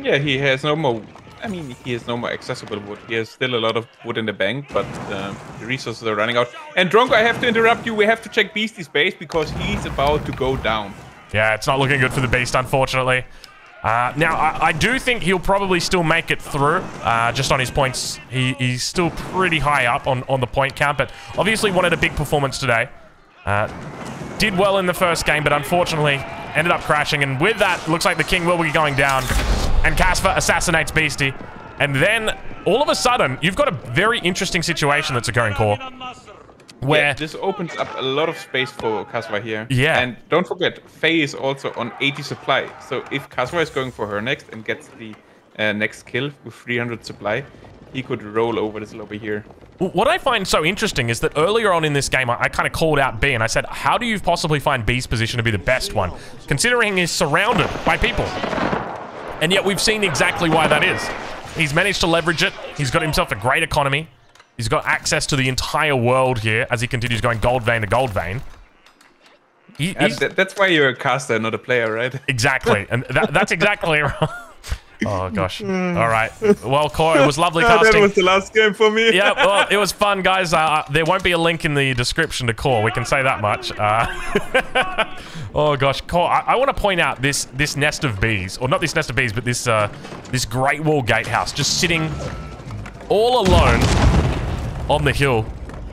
Speaker 2: Yeah, he has no more... I mean, he has no more accessible wood. He has still a lot of wood in the bank, but the resources are running out. And Drongo, I have to interrupt you. We have to check Beastie's base because he's about to go down. Yeah, it's not looking good for the Beast, unfortunately. Now, I do think he'll probably still make it through, just on his points. He's still pretty high up on the point count, but obviously wanted a big performance today. Did well in the first game, but unfortunately ended up crashing. And with that, looks like the king will be going down. And Casper assassinates Beastie. And then, all of a sudden, you've got a very interesting situation that's occurring, Core. Where this opens up a lot of space for Casper here.
Speaker 1: Yeah.
Speaker 2: And don't forget, Faye is also on 80 supply. So if Casper is going for her next and gets the next kill with 300 supply, he could roll over this lobby here.
Speaker 1: What I find so interesting is that earlier on in this game, I kind of called out B and I said, how do you possibly find B's position to be the best one? Considering he's surrounded by people. And yet we've seen exactly why that is. He's managed to leverage it. He's got himself a great economy. He's got access to the entire world here as he continues going gold vein to gold vein.
Speaker 2: That's why you're a caster, not a player, right?
Speaker 1: Exactly. And that's exactly right. Oh, gosh. All right. Well, Core, it was lovely casting.
Speaker 2: That was the last game for me.
Speaker 1: Yeah, well, it was fun, guys. There won't be a link in the description to Core. We can say that much. Oh, gosh. Core, I want to point out this nest of bees. Or not this nest of bees, but this Great Wall gatehouse just sitting all alone on the hill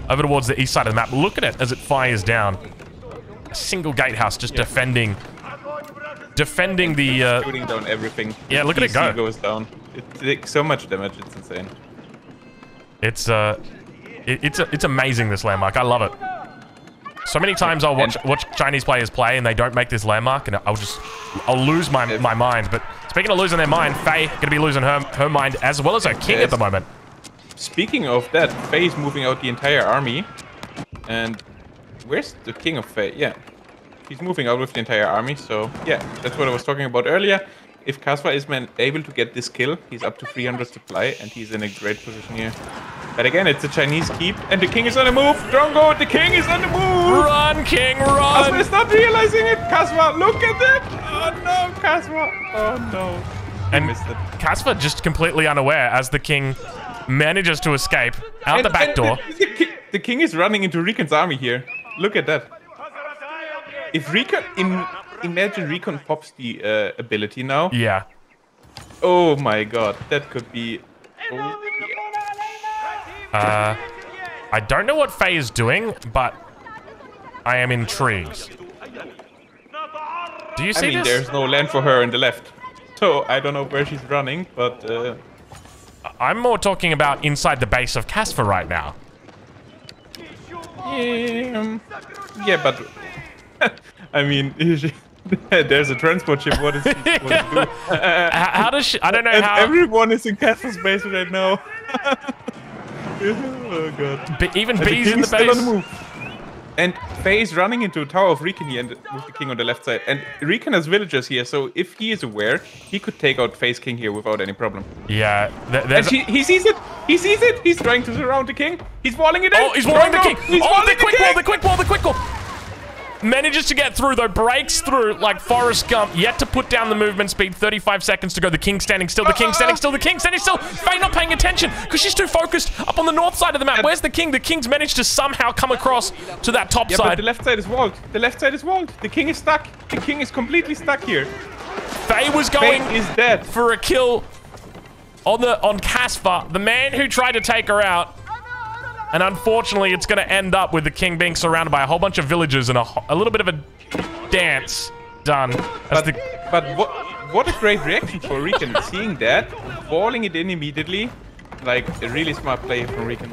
Speaker 1: over towards the east side of the map. Look at it as it fires down. A single gatehouse just defending the
Speaker 2: shooting down everything.
Speaker 1: Yeah, look at it go.
Speaker 2: Goes down. It takes so much damage, it's insane.
Speaker 1: It's amazing, this landmark. I love it. So many times I'll watch Chinese players play and they don't make this landmark and I'll lose my mind. But speaking of losing their mind, Faye gonna be losing her mind as well as her king at the moment.
Speaker 2: Speaking of that, Faye is moving out the entire army. And where's the king of Faye? Yeah. He's moving out with the entire army, so yeah, that's what I was talking about earlier. If Caspar is able to get this kill, he's up to 300 supply, and he's in a great position here. But again, it's a Chinese keep, and the king is on the move! Drongo, the king is on the move!
Speaker 1: Run, king, run!
Speaker 2: Caspar is not realizing it! Caspar, look at it! Oh no, Caspar! Oh no.
Speaker 1: And missed it. Caspar just completely unaware as the king manages to escape out the back door.
Speaker 2: The king is running into Recon's army here. Look at that. If Recon... Imagine Recon pops the ability now.
Speaker 1: Yeah.
Speaker 2: Oh my god, that could be... Oh,
Speaker 1: yeah. I don't know what Faye is doing, but I am intrigued. Do you see this?
Speaker 2: There's no land for her in the left. So I don't know where she's running, but...
Speaker 1: I'm more talking about inside the base of Caspar right now.
Speaker 2: Yeah, but... I mean, there's a transport ship. What is she supposed to do?
Speaker 1: How does she... I don't know how...
Speaker 2: Everyone is in Casper's base right now. Oh god.
Speaker 1: Even B's in the
Speaker 2: still on the
Speaker 1: base.
Speaker 2: move. And Faye is running into a tower of Rican here and with the king on the left side. And Rican has villagers here, so if he is aware, he could take out Faye's king here without any problem.
Speaker 1: Yeah.
Speaker 2: And he sees it! He sees it! He's trying to surround the king. He's walling it in!
Speaker 1: Oh, he's walling the king! Oh, the quick wall! Manages to get through, though. Breaks through like Forrest Gump. Yet to put down the movement speed. 35 seconds to go. The king standing still. The king standing still. The king standing still. Faye not paying attention because she's too focused up on the north side of the map. Where's the king? The king's managed to somehow come across to that top side.
Speaker 2: But the left side is walled. The left side is walled. The king is stuck. The king is completely stuck here.
Speaker 1: Faye was going
Speaker 2: Faye is dead
Speaker 1: for a kill on Casper, the man who tried to take her out. And unfortunately, it's going to end up with the king being surrounded by a whole bunch of villagers and a little bit of a dance done.
Speaker 2: But what a great reaction for Rican. Seeing that, falling it in immediately, like a really smart play from Rican.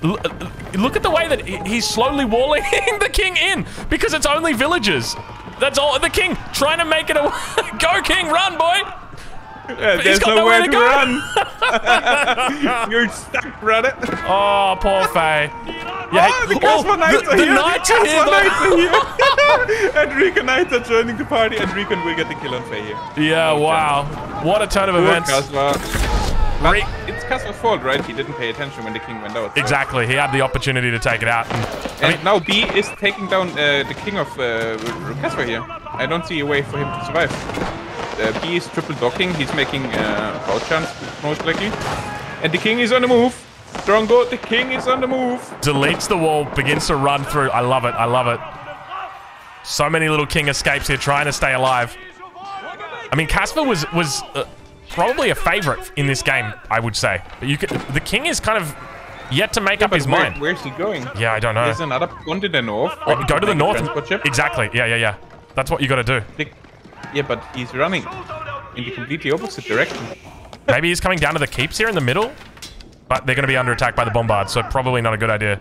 Speaker 1: Look at the way that he's slowly walling the king in because it's only villagers. That's all. The king trying to make it a go, king, run, boy.
Speaker 2: Yeah, there's nowhere to run. You're stuck, brother.
Speaker 1: Oh, poor Faye.
Speaker 2: Yeah, the Casper Knights are here.
Speaker 1: Knights are
Speaker 2: here. And Rican Knights are joining the party, and Rican will get the kill on Faye here.
Speaker 1: Yeah, wow. What a turn of events.
Speaker 2: It's Casper's fault, right? He didn't pay attention when the king went out. So.
Speaker 1: Exactly. He had the opportunity to take it out.
Speaker 2: And now B is taking down the king of Casper here. I don't see a way for him to survive. B is triple docking. He's making power chance, most likely. And the king is on the move. Strongo, the king is on the move.
Speaker 1: Deletes the wall, begins to run through. I love it. I love it. So many little king escapes here, trying to stay alive. I mean, Casper was probably a favorite in this game, I would say. But the king is kind of yet to make up his mind.
Speaker 2: Where's he going?
Speaker 1: Yeah, I don't know.
Speaker 2: There's another point in the north.
Speaker 1: Oh, go to the north. Exactly. Yeah. That's what you got to do.
Speaker 2: Yeah, but he's running in the completely opposite direction.
Speaker 1: Maybe he's coming down to the keeps here in the middle, but they're going to be under attack by the bombards, so probably not a good idea.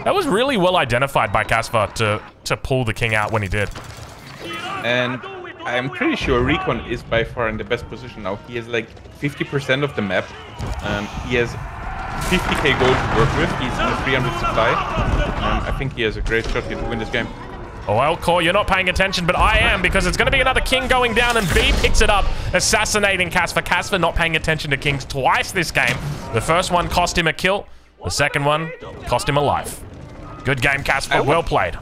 Speaker 1: That was really well identified by Casper to pull the king out when he did.
Speaker 2: And I'm pretty sure Recon is by far in the best position now. He has like 50% of the map. He has 50k gold to work with. He's in a 300 supply. I think he has a great shot here to win this game.
Speaker 1: Oh, well, Core, you're not paying attention, but I am, because it's going to be another king going down, and B picks it up, assassinating Casper. Casper not paying attention to kings twice this game. The first one cost him a kill. The second one cost him a life. Good game, Casper. Well played.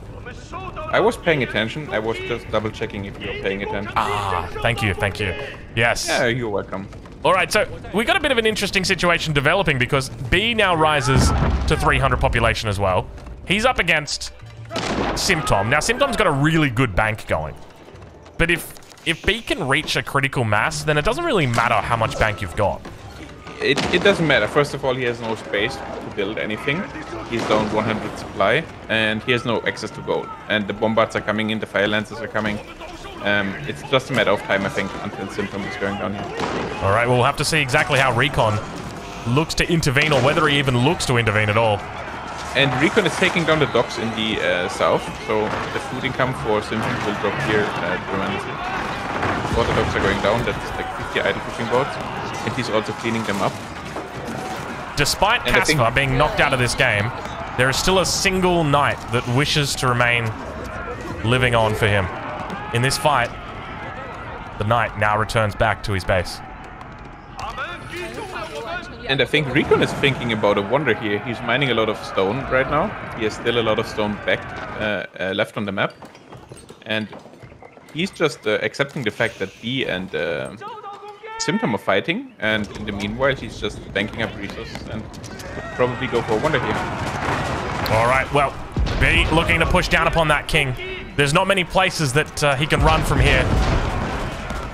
Speaker 2: I was paying attention. I was just double-checking if you were paying attention.
Speaker 1: Ah, thank you. Yes.
Speaker 2: Yeah, you're welcome.
Speaker 1: All right, so we got a bit of an interesting situation developing because B now rises to 300 population as well. He's up against Symptom. Now, Symptom's got a really good bank going. But if B can reach a critical mass, then it doesn't really matter how much bank you've got.
Speaker 2: It doesn't matter. First of all, he has no space to build anything. He's down 100 supply, and he has no access to gold. And the bombards are coming in, the fire lancers are coming. It's just a matter of time, I think, until Symptom is going down here.
Speaker 1: All right, we'll have to see exactly how Recon looks to intervene, or whether he even looks to intervene at all.
Speaker 2: And Recon is taking down the docks in the south, so the food income for Symptom will drop here tremendously. Water docks are going down, that's like 50 idle fishing boats, and he's also cleaning them up.
Speaker 1: Despite Casper being knocked out of this game, there is still a single knight that wishes to remain living on for him. In this fight, the knight now returns back to his base.
Speaker 2: And I think Recon is thinking about a wonder here. He's mining a lot of stone right now. He has still a lot of stone left on the map. And he's just accepting the fact that B and Symptom are fighting. And in the meanwhile, he's just banking up resources and could probably go for a wonder here.
Speaker 1: All right, well, B looking to push down upon that king. There's not many places that he can run from here.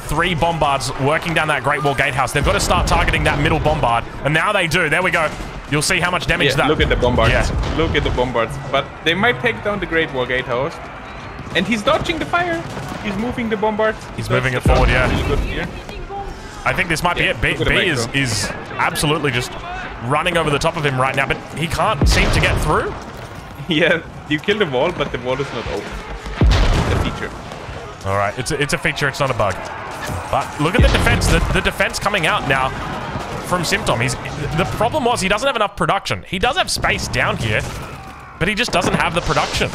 Speaker 1: 3 bombards working down that Great Wall Gatehouse. They've got to start targeting that middle bombard. And now they do. There we go. You'll see how much damage that...
Speaker 2: Look at the bombards.
Speaker 1: Yeah.
Speaker 2: Look at the bombards. But they might take down the Great Wall Gatehouse. And he's dodging the fire. He's moving the bombards.
Speaker 1: He's moving it forward, yeah.
Speaker 2: Really good here.
Speaker 1: I think this might be it. B is absolutely just running over the top of him right now, but he can't seem to get through.
Speaker 2: Yeah, you kill the wall, but the wall is not open. It's a feature.
Speaker 1: All right, it's a feature. It's not a bug. But look at the defense. The defense coming out now. from Symptom. The problem was he doesn't have enough production. He does have space down here, but he just doesn't have the production.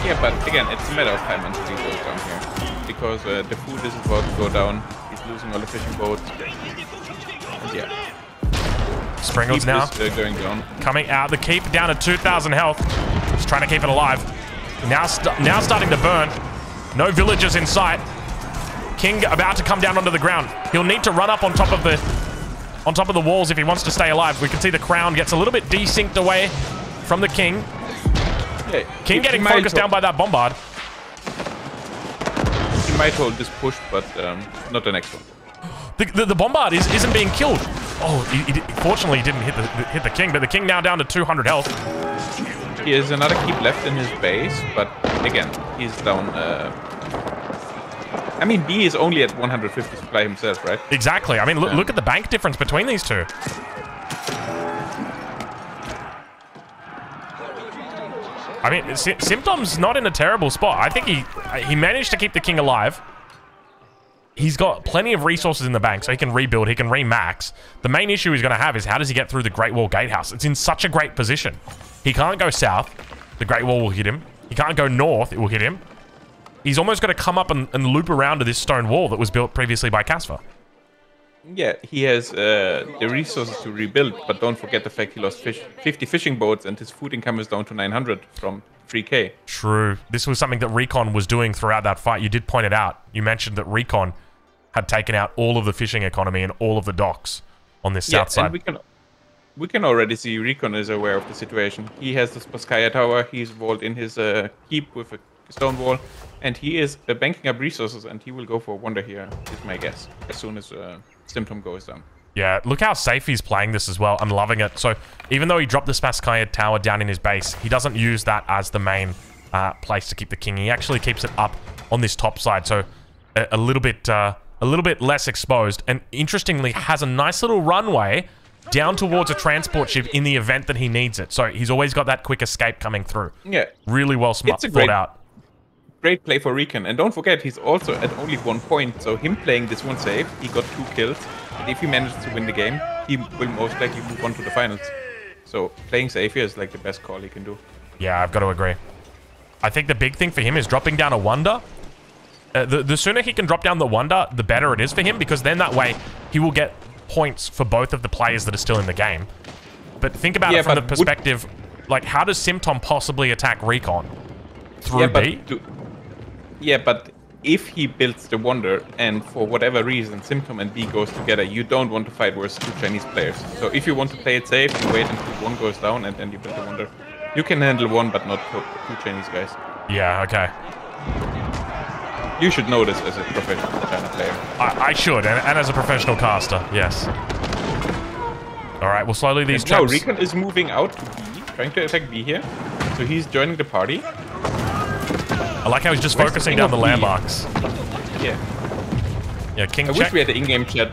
Speaker 2: Yeah, but again, it's a matter of time until he goes down here. Because the food is about to go down. He's losing all the fishing boats. And yeah.
Speaker 1: Springald's now
Speaker 2: going down.
Speaker 1: Coming out the keep, down to 2,000 health. Just trying to keep it alive. Now starting to burn. No villagers in sight. King about to come down onto the ground. He'll need to run up on top of the walls if he wants to stay alive. We can see the crown gets a little bit desynced away from the king.
Speaker 2: Yeah,
Speaker 1: King getting focused down by that bombard.
Speaker 2: He might hold this push, but not the next one.
Speaker 1: The bombard isn't being killed. Oh, fortunately he didn't hit the king, but the king now down to 200 health.
Speaker 2: He has another keep left in his base, but again, he's down. I mean, B is only at 150 supply himself, right?
Speaker 1: Exactly. I mean, look at the bank difference between these two. I mean, Symptom's not in a terrible spot. I think he managed to keep the king alive. He's got plenty of resources in the bank, so he can rebuild, he can remax. The main issue he's going to have is how does he get through the Great Wall Gatehouse? It's in such a great position. He can't go south. The Great Wall will hit him. He can't go north. It will hit him. He's almost got to come up and loop around to this stone wall that was built previously by Casper.
Speaker 2: Yeah, he has the resources to rebuild, but don't forget the fact he lost 50 fishing boats and his food income is down to 900 from 3k.
Speaker 1: True. This was something that Recon was doing throughout that fight. You did point it out. You mentioned that Recon had taken out all of the fishing economy and all of the docks on this south side.
Speaker 2: And we can already see Recon is aware of the situation. He has the Spaskaya Tower, he's walled in his keep with a stone wall, and he is banking up resources, and he will go for a wonder here, is my guess, as soon as Symptom goes down.
Speaker 1: Yeah, look how safe he's playing this as well. I'm loving it. So even though he dropped the Spaskaya Tower down in his base, he doesn't use that as the main place to keep the king. He actually keeps it up on this top side, so a little bit less exposed, and interestingly has a nice little runway down towards a transport ship in the event that he needs it. So he's always got that quick escape coming through. Yeah. Really well thought out.
Speaker 2: Great play for Recon. And don't forget, he's also at only 1 point. So him playing this one safe, he got 2 kills. And if he manages to win the game, he will most likely move on to the finals. So playing safe here is like the best call he can do.
Speaker 1: Yeah, I've got to agree. I think the big thing for him is dropping down a wonder. The sooner he can drop down the wonder, the better it is for him, because then that way he will get points for both of the players that are still in the game. But think about it from the perspective, like, how does Symptom possibly attack Recon? Through B?
Speaker 2: Yeah, but if he builds the wonder, and for whatever reason Symptom and B goes together, you don't want to fight versus 2 Chinese players. So if you want to play it safe, you wait until one goes down and then you build the wonder. You can handle one, but not 2 Chinese guys.
Speaker 1: Yeah, okay.
Speaker 2: You should know this as a professional China player.
Speaker 1: I should, and as a professional caster, yes. Alright, well, slowly these traps...
Speaker 2: No, Recon is moving out to B, trying to attack B here. So he's joining the party.
Speaker 1: I like how he's just focusing down the landmarks.
Speaker 2: Yeah.
Speaker 1: Yeah, King
Speaker 2: I wish we had the in-game chat.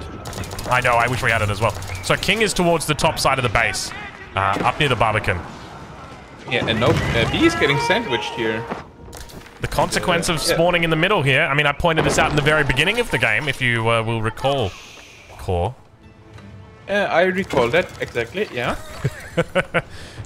Speaker 1: I know, I wish we had it as well. So King is towards the top side of the base, up near the Barbican.
Speaker 2: Yeah, and no, B is getting sandwiched here.
Speaker 1: The consequence of spawning in the middle here. I mean, I pointed this out in the very beginning of the game, if you will recall, Core.
Speaker 2: I recall that, exactly, yeah.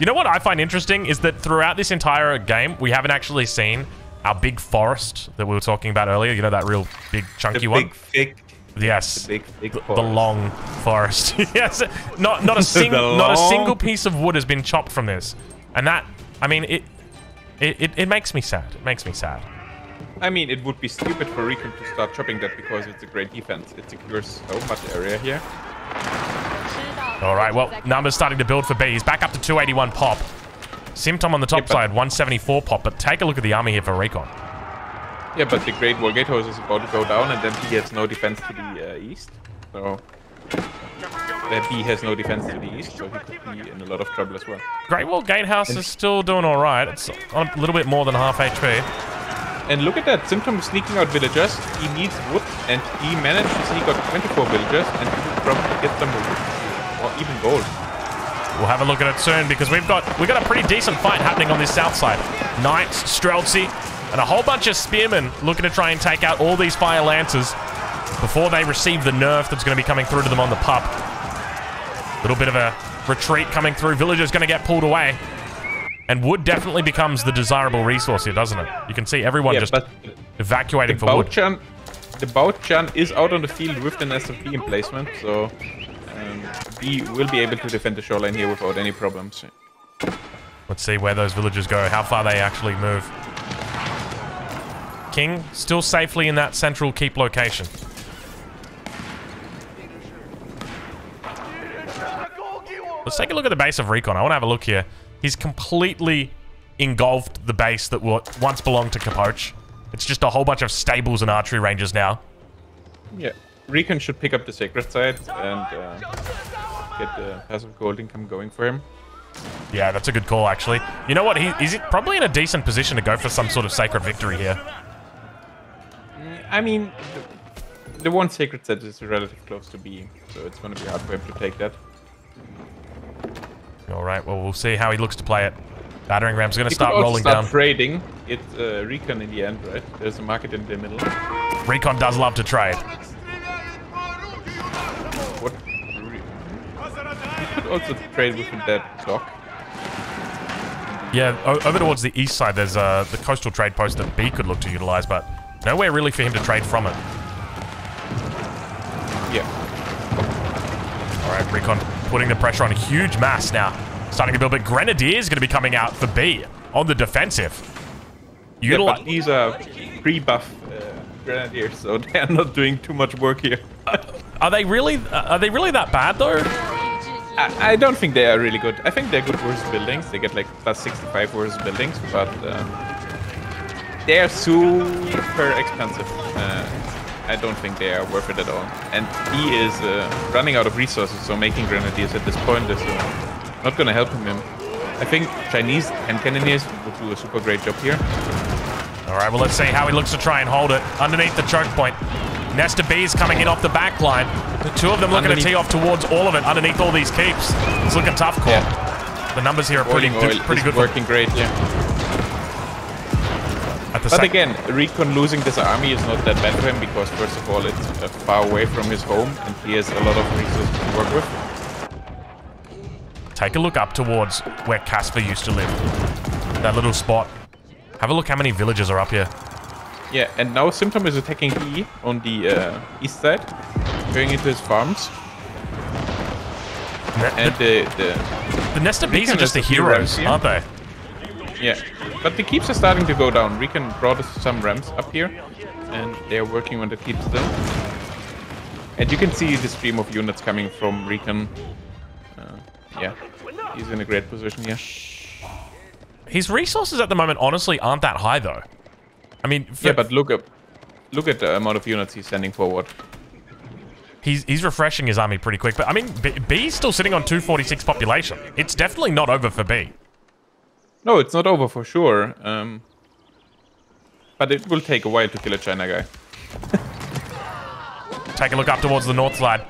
Speaker 1: You know what I find interesting is that throughout this entire game, we haven't actually seen our big forest that we were talking about earlier. You know, that real big, chunky one?
Speaker 2: Big, thick.
Speaker 1: Yes.
Speaker 2: Big
Speaker 1: the long forest. Yes. Not a single piece of wood has been chopped from this. And that, I mean, it makes me sad. It makes me sad.
Speaker 2: I mean, it would be stupid for Recon to start chopping that because it's a great defense. It secures so much area here.
Speaker 1: All right, well, numbers starting to build for B. He's back up to 281 pop. Symptom on the top side, 174 pop. But take a look at the army here for Recon.
Speaker 2: Yeah, but the Great Wall Gatehouse is about to go down, and then he has no defense to the east. So B has no defense to the east, so he could be in a lot of trouble as well.
Speaker 1: Great Wall Gatehouse is still doing all right. It's on a little bit more than half HP.
Speaker 2: And look at that, Symptom sneaking out villagers. He needs wood, and he managed to sneak out 24 villagers, and he will probably get them wood, or even gold.
Speaker 1: We'll have a look at it soon, because we've got a pretty decent fight happening on this south side. Knights, Streltsy, and a whole bunch of spearmen looking to try and take out all these fire lancers before they receive the nerf that's going to be coming through to them on the pup. Little bit of a retreat coming through. Villagers going to get pulled away. And wood definitely becomes the desirable resource here, doesn't it? You can see everyone just evacuating for wood.
Speaker 2: The Bauchan is out on the field with the nest of bee emplacement, so bee will be able to defend the shoreline here without any problems.
Speaker 1: Let's see where those villagers go, how far they actually move. King still safely in that central keep location. Let's take a look at the base of Recon. I want to have a look here. He's completely engulfed the base that once belonged to Capoche. It's just a whole bunch of stables and archery ranges now.
Speaker 2: Yeah, Recon should pick up the sacred side and get the passive gold income going for him.
Speaker 1: Yeah, that's a good call, actually. You know what? He's probably in a decent position to go for some sort of sacred victory here.
Speaker 2: I mean, the one sacred set is relatively close to B, so it's going to be hard for him to take that.
Speaker 1: All right, well, we'll see how he looks to play it. Battering ram's going to start
Speaker 2: rolling
Speaker 1: rolling down.
Speaker 2: Trading. It's Recon in the end, right? There's a market in the middle.
Speaker 1: Recon does love to trade.
Speaker 2: What? You could also trade with that dock.
Speaker 1: Yeah, over towards the east side, there's the coastal trade post that B could look to utilize, but nowhere really for him to trade from it.
Speaker 2: Yeah.
Speaker 1: All right, Recon putting the pressure on a huge mass now. Starting to build, but Grenadiers going to be coming out for B on the defensive.
Speaker 2: Yeah, but these are pre-buff Grenadiers, so they're not doing too much work here.
Speaker 1: Are they really that bad though?
Speaker 2: I don't think they are really good. I think they're good versus buildings. They get like plus 65 versus buildings, but they are super expensive. I don't think they are worth it at all. And he is running out of resources, so making Grenadiers at this point is not going to help him. I think Chinese hand cannoneers will do a super great job here.
Speaker 1: All right, well, let's see how he looks to try and hold it underneath the choke point. Nesta B's coming in off the back line. The two of them looking to tee off towards all of it underneath all these keeps. It's looking tough, Core. Yeah. The numbers here are pretty good.
Speaker 2: Working great, yeah. But again, Recon losing this army is not that bad for him because, first of all, it's far away from his home and he has a lot of resources to work with.
Speaker 1: Take a look up towards where Casper used to live. That little spot. Have a look how many villagers are up here.
Speaker 2: Yeah, and now Symptom is attacking E on the east side, going into his farms. And
Speaker 1: the Nesta Bees are just the heroes, aren't they?
Speaker 2: Yeah, but the keeps are starting to go down. Recon brought us some rams up here, and they are working on the keeps still. And you can see the stream of units coming from Recon. Yeah, he's in a great position here.
Speaker 1: His resources at the moment, honestly, aren't that high, though. I mean,
Speaker 2: yeah, but look at the amount of units he's sending forward.
Speaker 1: He's refreshing his army pretty quick, but I mean, B's still sitting on 246 population. It's definitely not over for B.
Speaker 2: No, it's not over for sure. But it will take a while to kill a China guy.
Speaker 1: Take a look up towards the north side.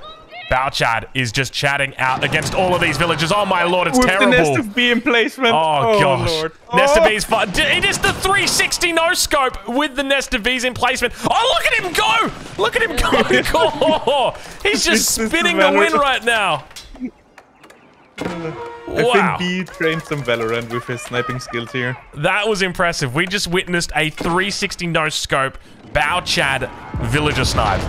Speaker 1: Bauchad is just chatting out against all of these villagers. Oh my lord, it's terrible.
Speaker 2: With the Nest of Bee emplacement.
Speaker 1: Oh gosh.
Speaker 2: Lord.
Speaker 1: Nest of Bees. It is the 360 no scope with the Nest of Bees emplacement. Oh, look at him go! Look at him go! Oh, he's just spinning the win right now.
Speaker 2: I think B trained some Valorant with his sniping skills here.
Speaker 1: That was impressive. We just witnessed a 360 no scope Bauchad villager snipe.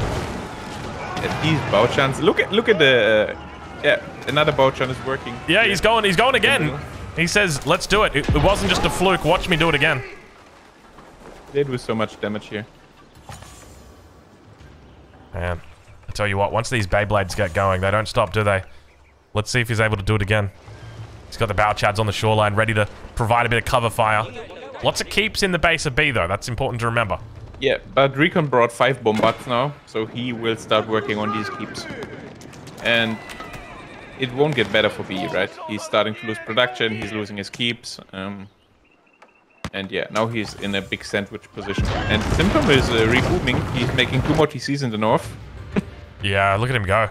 Speaker 2: These Bauchans. Look at the yeah, another Bauchan is working.
Speaker 1: Yeah, he's going again. He says, let's do it. It wasn't just a fluke. Watch me do it again.
Speaker 2: They do so much damage here.
Speaker 1: Man, I tell you what, once these Beyblades get going, they don't stop, do they? Let's see if he's able to do it again. He's got the Bauchads on the shoreline, ready to provide a bit of cover fire. Lots of keeps in the base of B, though. That's important to remember.
Speaker 2: Yeah, but Recon brought 5 bombards now, so he will start working on these keeps. And it won't get better for B, right? He's starting to lose production, he's losing his keeps. And yeah, now he's in a big sandwich position. And Symptom is rebooming. He's making 2 more TCs in the north.
Speaker 1: Yeah, look at him go.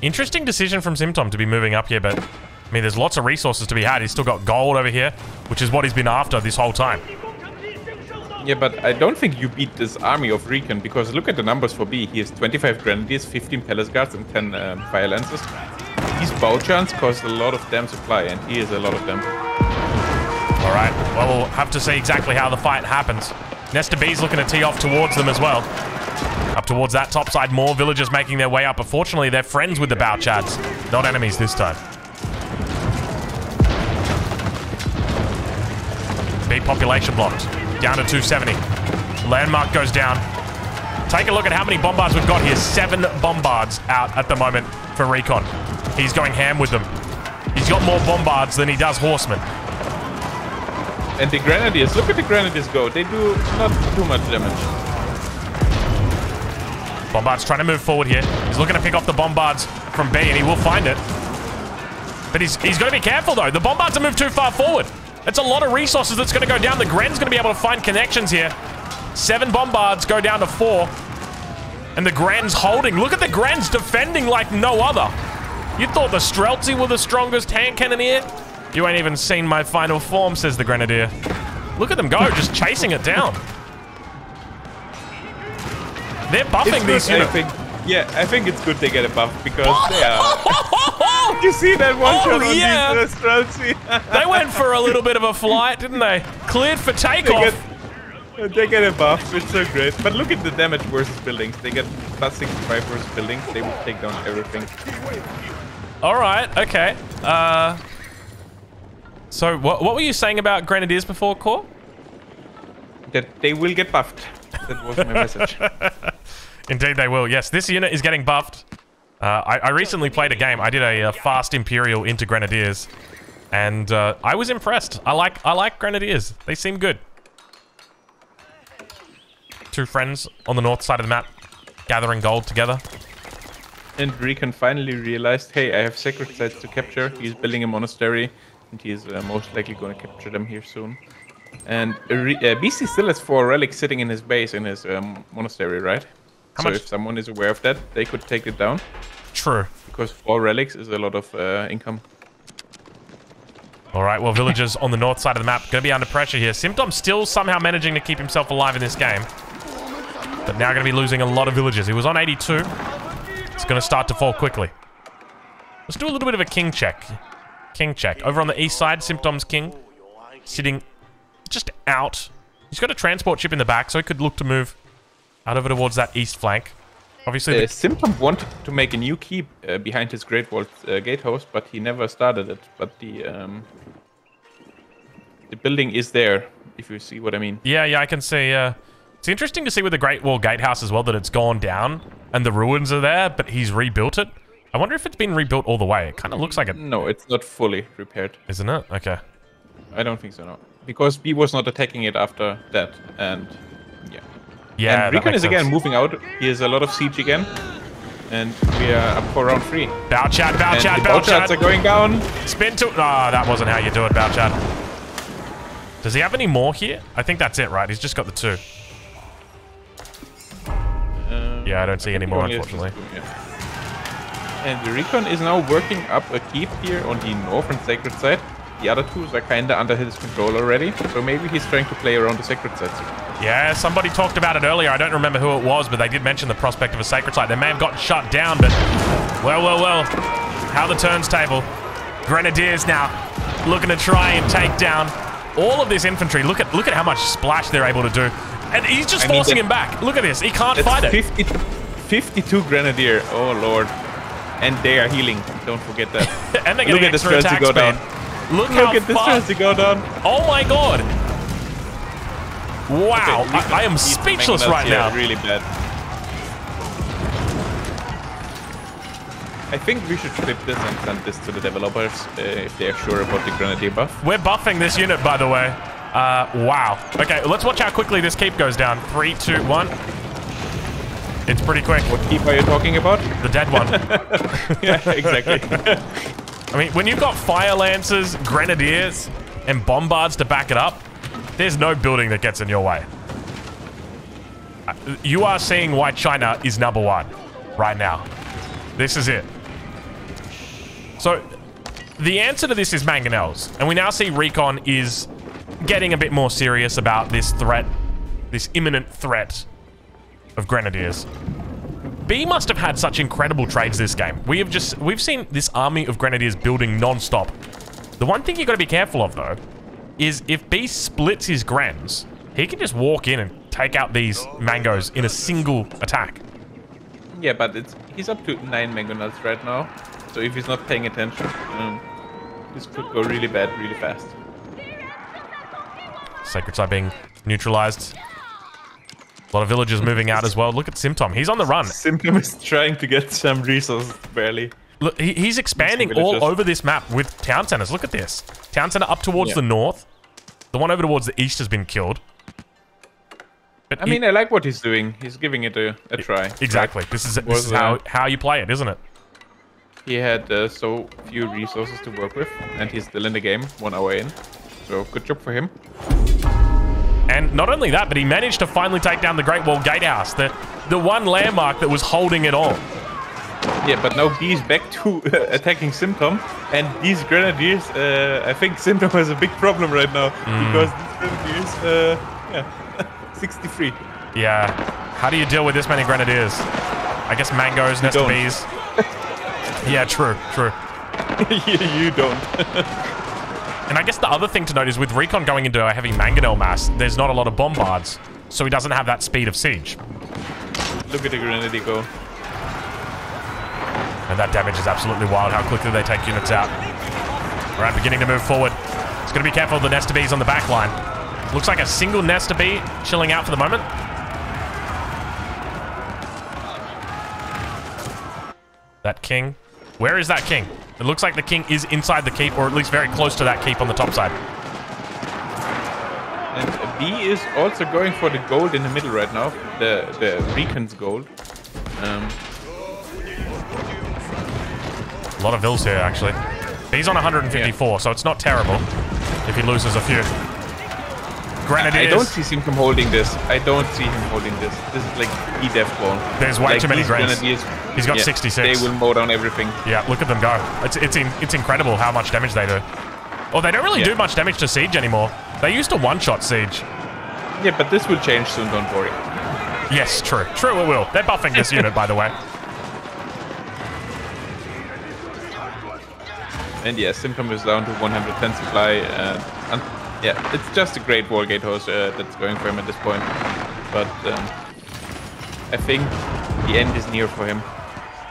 Speaker 1: Interesting decision from Symptom to be moving up here, but I mean, there's lots of resources to be had. He's still got gold over here, which is what he's been after this whole time.
Speaker 2: Yeah, but I don't think you beat this army of Recon, because look at the numbers for B. He has 25 Grenadiers, 15 Palace Guards, and 10 Fire Lancers. He's These bow chants cost a lot of damn supply, and he is a lot of them.
Speaker 1: All right. Well, we'll have to see exactly how the fight happens. Nesta B's looking to tee off towards them as well. Up towards that top side, more villagers making their way up. But fortunately, they're friends with the Bao Chads, not enemies this time. B population blocked. Down to 270. Landmark goes down. Take a look at how many bombards we've got here. 7 bombards out at the moment for Recon. He's going ham with them. He's got more bombards than he does horsemen.
Speaker 2: And the Grenadiers, look at the Grenadiers go. They do not too much damage.
Speaker 1: Bombard's trying to move forward here. He's looking to pick off the bombards from B, and he will find it. But he's got to be careful, though. The bombards have moved too far forward. That's a lot of resources that's going to go down. The Gren's going to be able to find connections here. 7 bombards go down to 4. And the Gren's holding. Look at the Gren's defending like no other. You thought the Streltsy were the strongest hand cannoneer? You ain't even seen my final form, says the Grenadier. Look at them go, just chasing it down. They're buffing these units.
Speaker 2: I think it's good they get a buff because they are. You see that one shot on these Streltsy?
Speaker 1: They went for a little bit of a flight, didn't they? Cleared for takeoff.
Speaker 2: They get a buff, it's so great. But look at the damage versus buildings. They get plus 65 versus buildings. They will take down everything.
Speaker 1: All right, okay. So what were you saying about Grenadiers before, Core?
Speaker 2: That they will get buffed. That was my message.
Speaker 1: Indeed they will. Yes, this unit is getting buffed. I recently played a game. I did a fast Imperial into Grenadiers, and I was impressed. I like Grenadiers. They seem good. 2 friends on the north side of the map, gathering gold together.
Speaker 2: And Recon finally realized, hey, I have sacred sites to capture. He's building a monastery, and he's most likely going to capture them here soon. And BC still has 4 relics sitting in his base, in his monastery, right? So if someone is aware of that, they could take it down.
Speaker 1: True.
Speaker 2: Because 4 relics is a lot of income.
Speaker 1: All right, well, villagers on the north side of the map going to be under pressure here. Symptom still somehow managing to keep himself alive in this game. But now going to be losing a lot of villagers. He was on 82. It's going to start to fall quickly. Let's do a little bit of a king check. King check. Over on the east side, Symptom's king. Sitting just out. He's got a transport ship in the back, so he could look to move out over towards that east flank. Obviously,
Speaker 2: Symptom wanted to make a new keep behind his Great Walled Gatehouse, but he never started it. But the building is there, if you see what I mean.
Speaker 1: Yeah, I can see. It's interesting to see with the Great Wall Gatehouse as well that it's gone down and the ruins are there, but he's rebuilt it. I wonder if it's been rebuilt all the way. It kind of looks like it.
Speaker 2: No, it's not fully repaired.
Speaker 1: Isn't it? Okay.
Speaker 2: I don't think so, no. Because B was not attacking it after that, and yeah.
Speaker 1: Yeah,
Speaker 2: and Recon is again moving out. He has a lot of siege again. And we are up for round 3.
Speaker 1: Bao Chad, Bao Chad,
Speaker 2: Bao Chads are going down.
Speaker 1: Spin to... Oh, that wasn't how you do it, Bao Chad. Does he have any more here? I think that's it, right? He's just got the 2. Yeah, I don't see any more, unfortunately.
Speaker 2: And the Recon is now working up a keep here on the northern sacred side. The other 2s are kinda under his control already, so maybe he's trying to play around the sacred sites.
Speaker 1: Yeah, somebody talked about it earlier. I don't remember who it was, but they did mention the prospect of a sacred site. They may have gotten shut down, but well. How the turns table. Grenadiers now looking to try and take down all of this infantry. Look at how much splash they're able to do. And he's just forcing him back. Look at this. He can't fight it.
Speaker 2: 52 Grenadier. Oh, Lord. And they are healing. Don't forget that.
Speaker 1: And they're getting extra attack speed. Look at this
Speaker 2: Streltsy go down.
Speaker 1: Oh, my God. Wow. Okay, I am speechless right now.
Speaker 2: Really bad. I think we should flip this and send this to the developers if they are sure about the Grenadier buff.
Speaker 1: We're buffing this unit, by the way. Wow. Okay, let's watch how quickly this keep goes down. 3, 2, 1. It's pretty quick.
Speaker 2: What keep are you talking about?
Speaker 1: The dead one.
Speaker 2: Yeah, exactly.
Speaker 1: I mean, when you've got Fire Lancers, Grenadiers, and Bombards to back it up, there's no building that gets in your way. You are seeing why China is #1 right now. This is it. So, the answer to this is mangonels. And we now see Recon is getting a bit more serious about this threat, this imminent threat of Grenadiers. B must have had such incredible trades this game. We've seen this army of Grenadiers building non-stop. The one thing you got to be careful of, though, is if B splits his Grens, he can just walk in and take out these mangoes in a single attack.
Speaker 2: Yeah, but he's up to 9 mango nuts right now. So if he's not paying attention, this could go really bad really fast.
Speaker 1: Sacred Site being neutralized. A lot of villagers moving out as well. Look at Symptom. He's on the run.
Speaker 2: Symptom is trying to get some resources, barely.
Speaker 1: Look, he's expanding all over this map with town centers. Look at this. Town center up towards the north. The one over towards the east has been killed. But
Speaker 2: I mean, I like what he's doing. He's giving it a try.
Speaker 1: Exactly. This is how you play it, isn't it?
Speaker 2: He had so few resources to work with, and he's still in the game, 1 hour in. So good job for him.
Speaker 1: And not only that, but he managed to finally take down the Great Wall Gatehouse, the one landmark that was holding it all.
Speaker 2: Yeah, but now B is back to attacking Symptom, and these Grenadiers, I think Symptom has a big problem right now, because these Grenadiers, 63.
Speaker 1: Yeah, how do you deal with this many Grenadiers? I guess mangoes, nest of bees. Yeah, true.
Speaker 2: You don't.
Speaker 1: And I guess the other thing to note is with Recon going into a heavy mangonel mass, there's not a lot of bombards, so he doesn't have that speed of siege.
Speaker 2: Look at the Grenadier go.
Speaker 1: And that damage is absolutely wild, how quickly they take units out. All right, beginning to move forward. It's going to be careful of the Nesta Bees on the back line. Looks like a single Nesta Bee chilling out for the moment. That king. Where is that king? It looks like the king is inside the keep, or at least very close to that keep on the top side.
Speaker 2: And B is also going for the gold in the middle right now. The Recon's gold.
Speaker 1: A lot of vills here, actually. B's on 154, so it's not terrible if he loses a few. Grenadiers.
Speaker 2: I don't see him holding this. This is like E-Death ball.
Speaker 1: There's way too many Grenadiers. He's got 66.
Speaker 2: They will mow down everything.
Speaker 1: Yeah, look at them go. It's incredible how much damage they do. Oh, they don't really do much damage to Siege anymore. They used to one-shot Siege.
Speaker 2: Yeah, but this will change soon, don't worry.
Speaker 1: Yes, true. True, it will. They're buffing this unit, by the way.
Speaker 2: And yeah, Symptom is down to 110 supply. And yeah, it's just a great Wall Gatehouse that's going for him at this point. But I think the end is near for him.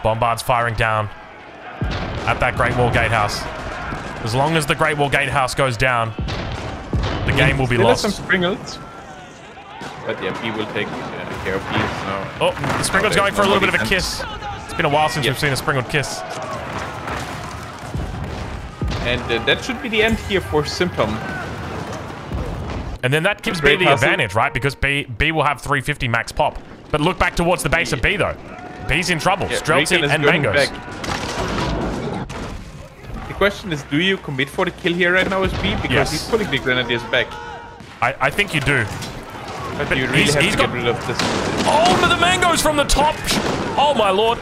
Speaker 1: Bombards firing down at that Great Wall Gatehouse. As long as the Great Wall Gatehouse goes down, the game will be lost.
Speaker 2: Some Springles. But yeah, B will take care of these now.
Speaker 1: Oh, the Springle's going for a little bit of a kiss. It's been a while since we've seen a Springled kiss.
Speaker 2: And that should be the end here for Symptom.
Speaker 1: And then that gives B the advantage, right? Because B will have 350 max pop. But look back towards the base of B, though. B's in trouble. Streltsy and Mangoes.
Speaker 2: The question is, do you commit for the kill here right now as B? Because he's pulling the Grenadiers back.
Speaker 1: I think you do.
Speaker 2: But you really have to get rid of this.
Speaker 1: Oh, but the Mangoes from the top! Oh, my lord.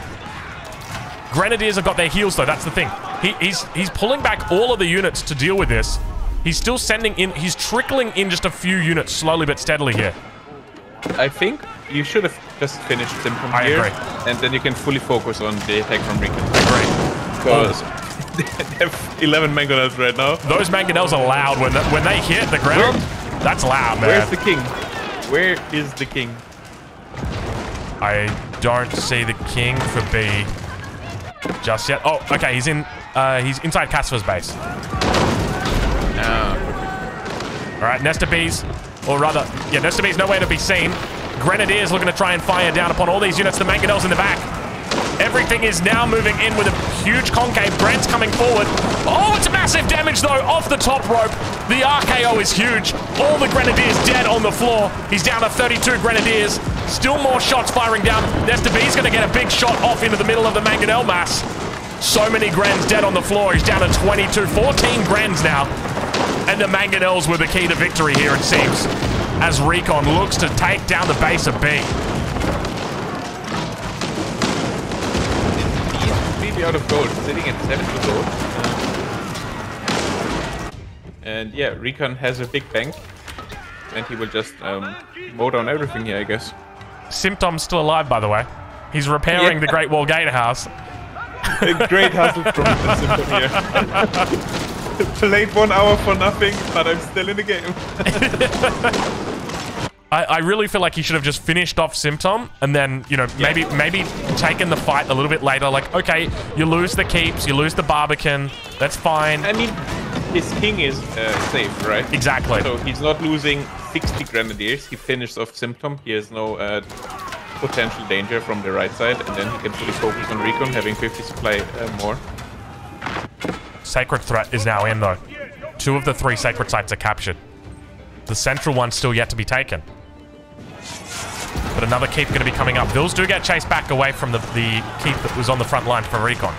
Speaker 1: Grenadiers have got their heals, though. That's the thing. He's pulling back all of the units to deal with this. He's still sending in... He's trickling in just a few units slowly but steadily here.
Speaker 2: I think you should have just finished Symptom here.
Speaker 1: I agree.
Speaker 2: And then you can fully focus on the attack from Recon.
Speaker 1: I agree.
Speaker 2: Because they have 11 mangonels right now.
Speaker 1: Those mangonels are loud. When they hit the ground, that's loud, man.
Speaker 2: Where's the king? Where is the king?
Speaker 1: I don't see the king for B just yet. Oh, okay. He's inside Casper's base. All right, Nesta Bees, or rather, yeah, Nesta Bees nowhere to be seen. Grenadiers looking to try and fire down upon all these units. The mangonels in the back. Everything is now moving in with a huge concave. Grant's coming forward. Oh, it's massive damage, though, off the top rope. The RKO is huge. All the Grenadiers dead on the floor. He's down to 32 Grenadiers. Still more shots firing down. Nesta B's going to get a big shot off into the middle of the mangonel mass. So many Grens dead on the floor. He's down to 22. 14 Grens now. And the mangonels were the key to victory here, it seems, as Recon looks to take down the base of B.
Speaker 2: Completely out of gold, sitting at 70 gold. And yeah, Recon has a big bank. And he will just mow down everything here, I guess.
Speaker 1: Symptom's still alive, by the way. He's repairing the Great Wall Gatehouse.
Speaker 2: A great hustle from the Symptom here. Played 1 hour for nothing, but I'm still in the game.
Speaker 1: I really feel like he should have just finished off Symptom and then, you know, maybe taken the fight a little bit later. Like, okay, you lose the keeps, you lose the Barbican. That's fine.
Speaker 2: I mean, his king is safe, right?
Speaker 1: Exactly.
Speaker 2: So he's not losing 60 Grenadiers. He finished off Symptom. He has no potential danger from the right side. And then he can fully focus on Recon, having 50 supply more.
Speaker 1: Sacred Threat is now in, though. 2 of the 3 sacred sites are captured. The central one's still yet to be taken. But another keep going to be coming up. Vils do get chased back away from the keep that was on the front line for Recon.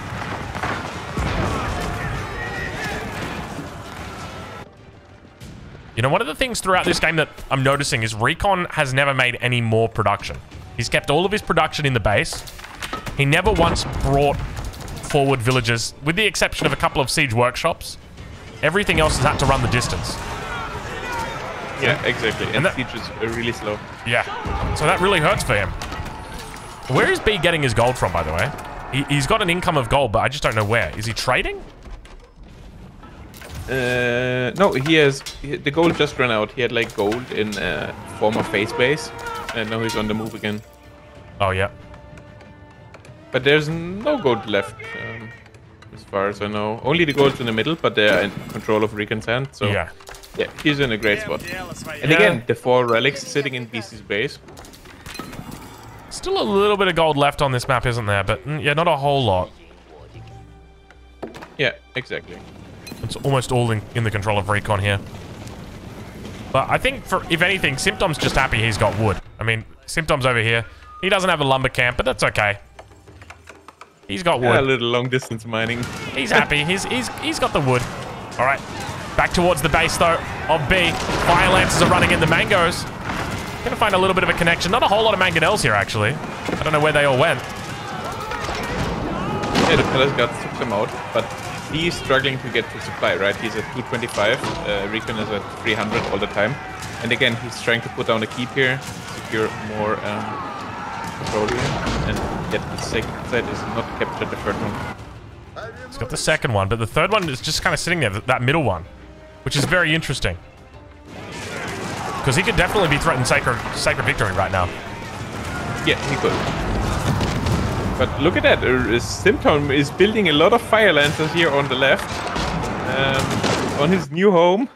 Speaker 1: You know, one of the things throughout this game that I'm noticing is Recon has never made any more production. He's kept all of his production in the base. He never once brought forward villagers, with the exception of a couple of siege workshops. Everything else has had to run the distance.
Speaker 2: Yeah, exactly. And that siege is really slow.
Speaker 1: Yeah. So that really hurts for him. Where is B getting his gold from, by the way? He's got an income of gold, but I just don't know where. Is he trading?
Speaker 2: No, the gold just ran out. He had like gold in former face base, and now he's on the move again.
Speaker 1: Oh, yeah.
Speaker 2: But there's no gold left, as far as I know. Only the gold's in the middle, but they're in control of Recon's hand, so...
Speaker 1: Yeah.
Speaker 2: Yeah, he's in a great spot. And again, the 4 relics sitting in BC's base.
Speaker 1: Still a little bit of gold left on this map, isn't there? But, yeah, not a whole lot.
Speaker 2: Yeah, exactly.
Speaker 1: It's almost all in the control of Recon here. But I think, if anything, Symptom's just happy he's got wood. I mean, Symptom's over here. He doesn't have a lumber camp, but that's okay. He's got wood.
Speaker 2: Yeah, a little long distance mining.
Speaker 1: He's happy. He's got the wood. All right. Back towards the base, though, of B. Fire Lancers are running in the Mangoes. Gonna find a little bit of a connection. Not a whole lot of Mangonels here, actually. I don't know where they all went.
Speaker 2: Yeah, the Pillars got took them out, but he's struggling to get to supply, right? He's at 225. Recon is at 300 all the time. And again, he's trying to put down a keep here, secure more control here. And yet the second side is not captured, the third one.
Speaker 1: He's got the second one, but the third one is just kind of sitting there, that middle one, which is very interesting. Because he could definitely be threatened sacred victory right now.
Speaker 2: Yeah, he could. But look at that, Symptom is building a lot of Fire Lancers here on the left. On his new home.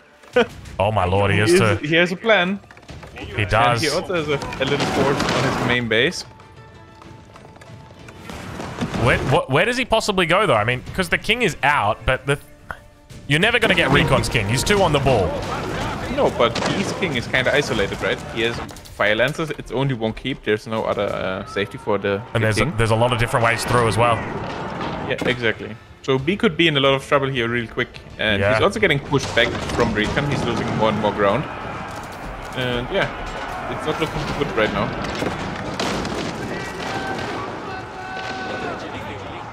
Speaker 1: Oh my lord, he is too.
Speaker 2: He has a plan.
Speaker 1: He does.
Speaker 2: And he also has a little force on his main base.
Speaker 1: Where does he possibly go, though? I mean, because the king is out, but you're never going to get Recon's king. He's 2 on the ball.
Speaker 2: No, but B's king is kind of isolated, right? He has Fire Lancers. It's only 1 keep. There's no other safety for the king.
Speaker 1: There's a lot of different ways through as well.
Speaker 2: Yeah, exactly. So B could be in a lot of trouble here real quick. And he's also getting pushed back from Recon. He's losing more and more ground. And yeah, it's not looking good right now.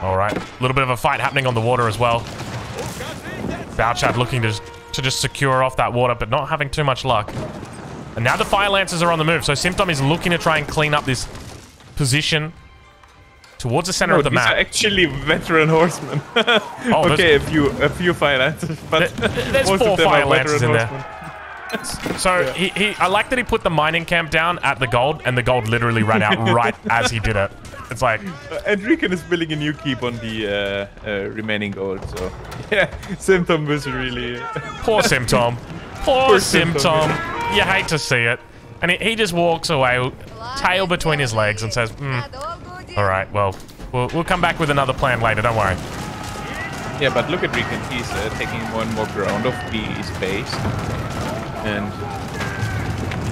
Speaker 1: All right, a little bit of a fight happening on the water as well. Bouchad looking to just secure off that water, but not having too much luck. And now the Fire Lancers are on the move, so Symptom is looking to try and clean up this position towards the center of the map.
Speaker 2: These are actually veteran horsemen. Okay, a few Fire Lancers, but
Speaker 1: there's 4 Fire Lancers in there. So I like that he put the mining camp down at the gold, and the gold literally ran out right as he did it. It's like...
Speaker 2: and Recon is building a new keep on the remaining gold, so... Yeah, Symptom was really...
Speaker 1: Poor Symptom. Poor Symptom. You hate to see it. And he just walks away, tail between his legs, and says, alright, well, we'll come back with another plan later, don't worry.
Speaker 2: Yeah, but look at Recon. He's taking more and more ground off B's base. And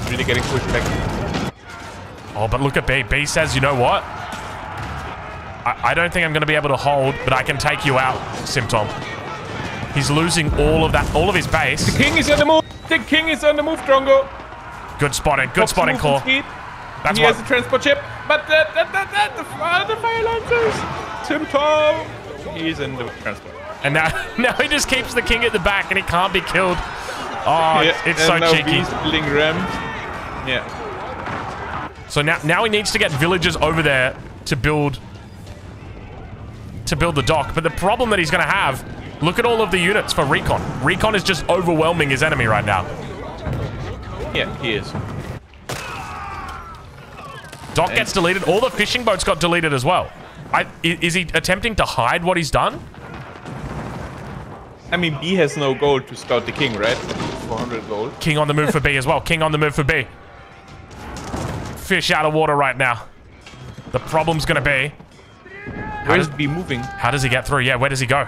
Speaker 2: he's really getting pushed back.
Speaker 1: Oh, but look at B. B says, you know what? I don't think I'm going to be able to hold, but I can take you out, Symptom. He's losing all of his base.
Speaker 2: The king is on the move. The king is on the move, Drongo.
Speaker 1: Good spotting. Good spotting, Core.
Speaker 2: He has a transport ship, but the Fire Lancers. Symptom. He's in the transport.
Speaker 1: And now he just keeps the king at the back, and he can't be killed. Oh, yeah, it's so cheeky.
Speaker 2: He's building rams. Yeah.
Speaker 1: So now he needs to get villagers over there to build the dock. But the problem that he's going to have, look at all of the units for Recon. Recon is just overwhelming his enemy right now.
Speaker 2: Yeah, he is.
Speaker 1: Dock gets deleted. All the fishing boats got deleted as well. Is he attempting to hide what he's done?
Speaker 2: I mean, B has no gold to scout the king, right? 400 gold.
Speaker 1: King on the move for B as well. King on the move for B. Fish out of water right now. The problem's going to be...
Speaker 2: Where is B moving?
Speaker 1: How does he get through? Yeah, where does he go?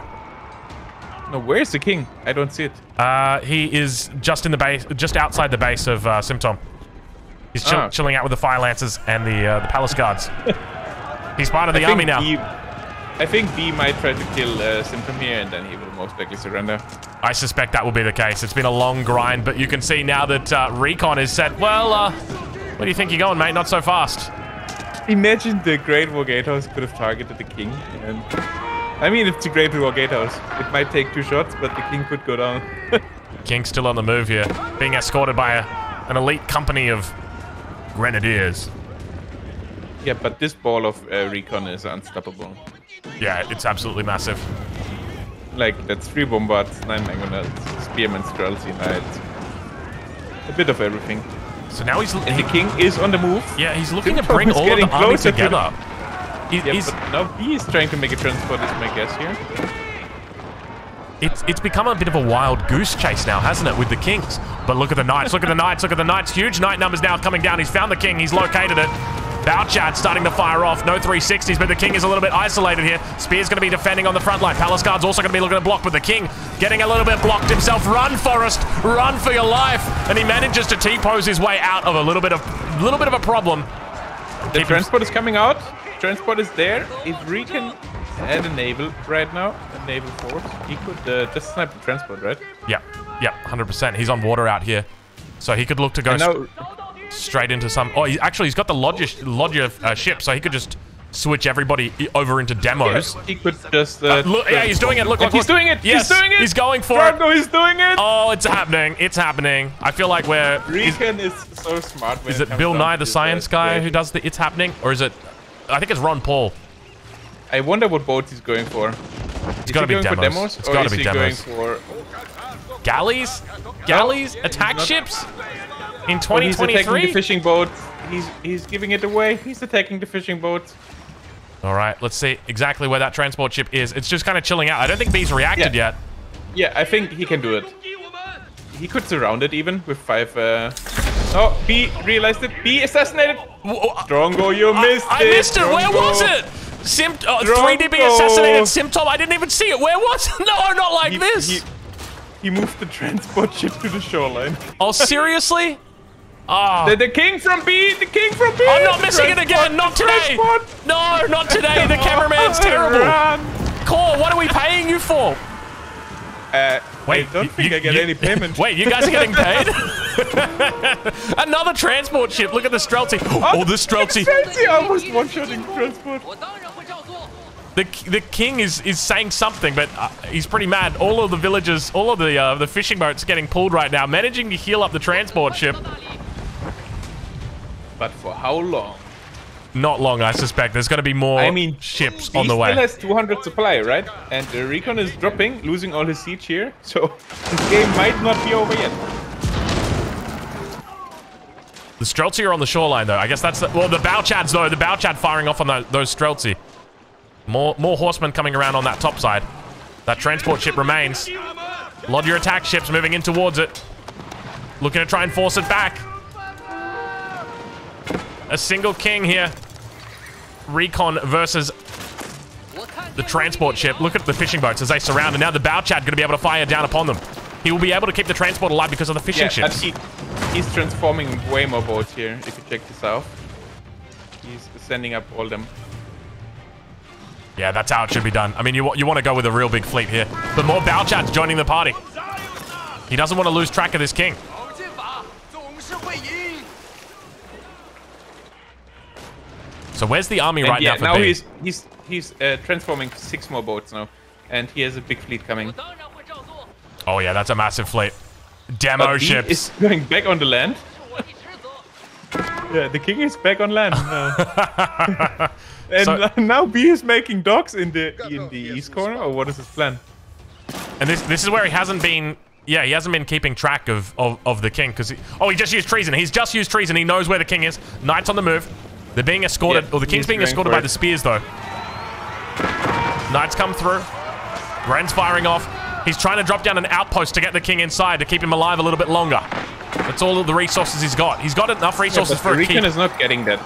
Speaker 2: No, where is the king? I don't see it.
Speaker 1: He is just in the base, just outside the base of Symptom. He's chilling out with the Fire Lancers and the Palace Guards. He's part of the army now.
Speaker 2: I think B might try to kill Symptom here, and then he will most likely surrender.
Speaker 1: I suspect that will be the case. It's been a long grind, but you can see now that Recon is set. Well, where do you think you're going, mate? Not so fast.
Speaker 2: Imagine the Great War Gatehouse could have targeted the king. And I mean, it's a Great War Gatehouse. It might take 2 shots, but the king could go down.
Speaker 1: King's still on the move here, being escorted by an elite company of Grenadiers.
Speaker 2: Yeah, but this ball of Recon is unstoppable.
Speaker 1: Yeah, it's absolutely massive.
Speaker 2: Like, that's 3 bombards, 9 mangonels, spearmen, streltsy, knights. A bit of everything.
Speaker 1: So now he's...
Speaker 2: And the king is on the move.
Speaker 1: Yeah, he's looking to bring all of the army together.
Speaker 2: But now B is trying to make a transport, is my guess here.
Speaker 1: It's become a bit of a wild goose chase now, hasn't it, with the kings? But look at the knights, look at the knights, look at the knights. Huge knight numbers now coming down. He's found the king, he's located it. Bouchard starting to fire off. No 360s, but the king is a little bit isolated here. Spear's going to be defending on the front line. Palace Guard's also going to be looking to block, but the king getting a little bit blocked himself. Run, Forrest, run for your life. And he manages to T-pose his way out of a little bit of a problem.
Speaker 2: The transport is coming out. Transport is there. If Recon had a naval right now, a naval force, he could just snipe the transport, right?
Speaker 1: Yeah, 100%. He's on water out here. So he could look to go straight into some... Oh, he's got the Lodger ship, so he could just switch everybody over into demos.
Speaker 2: Yeah, he could just...
Speaker 1: look, yeah, he's doing it. Look,
Speaker 2: he's doing it.
Speaker 1: Yes,
Speaker 2: he's doing it.
Speaker 1: He's going for it.
Speaker 2: He's doing it.
Speaker 1: Oh, it's happening. It's happening. I feel like we're...
Speaker 2: Recon is so smart.
Speaker 1: Is it Bill Nye, the science guy, who does the It's Happening? Or is it... I think it's Ron Paul.
Speaker 2: I wonder what boat he's going for.
Speaker 1: It's got to be demos. It's got to be demos.
Speaker 2: Going for...
Speaker 1: Galleys? Galleys? Attack ships? In 2023?
Speaker 2: He's attacking the fishing boat. He's giving it away. He's attacking the fishing boat.
Speaker 1: All right, let's see exactly where that transport ship is. It's just kind of chilling out. I don't think B's reacted yet.
Speaker 2: Yeah, I think he can do it. He could surround it even with 5... Oh, B realized it. B assassinated. Strongo, you missed it.
Speaker 1: I missed it. Where was it? 3DB assassinated Symptom. I didn't even see it. Where was it? No, not like this.
Speaker 2: He moved the transport ship to the shoreline.
Speaker 1: Oh, seriously? Oh.
Speaker 2: The king from B! The king from B!
Speaker 1: I'm not missing it again! Not today! No, not today! The cameraman's terrible! Core, what are we paying you for?
Speaker 2: Wait, I don't think I get any payment.
Speaker 1: Wait, you guys are getting paid? Another transport ship! Look at the Streltsy! Oh, the Streltsy!
Speaker 2: Streltsy almost one-shotting transport.
Speaker 1: The king is saying something, but he's pretty mad. All of the villagers, all of the fishing boats getting pulled right now, managing to heal up the transport ship.
Speaker 2: But for how long?
Speaker 1: Not long, I suspect. There's going to be more ships on the way.
Speaker 2: He still has 200 supply, right? And the Recon is dropping, losing all his siege here. So this game might not be over yet.
Speaker 1: The Streltsy are on the shoreline, though. I guess that's the... Well, the Bouchads, though. The Bouchad firing off on those Streltsy. More horsemen coming around on that top side. That transport ship remains. A lot of your attack ships moving in towards it. Looking to try and force it back. A single king here. Recon versus the transport ship. Look at the fishing boats as they surround. And now the Bouchad going to be able to fire down upon them. He will be able to keep the transport alive because of the fishing ships.
Speaker 2: He's transforming way more boats here. If you check this out. He's sending up all them.
Speaker 1: Yeah, that's how it should be done. I mean, you want to go with a real big fleet here. But more Bouchads joining the party. He doesn't want to lose track of this king. So where's the army right now for
Speaker 2: now
Speaker 1: B?
Speaker 2: he's transforming 6 more boats now. And he has a big fleet coming.
Speaker 1: Oh yeah, that's a massive fleet. Demo ships.
Speaker 2: Is going back on the land. Yeah, the king is back on land now. And
Speaker 1: So-
Speaker 2: now B is making docks in the east corner, or what is his plan?
Speaker 1: And this is where he hasn't been... Yeah, he hasn't been keeping track of the king, because... he just used treason. He's just used treason. He knows where the king is. Knights on the move. They're being escorted...
Speaker 2: Yeah,
Speaker 1: or the king's being escorted by the spears, though. Knights come through. Gren's firing off. He's trying to drop down an outpost to get the king inside, to keep him alive a little bit longer. That's all of the resources he's got. He's got enough resources for a keep.
Speaker 2: Rican is not getting that.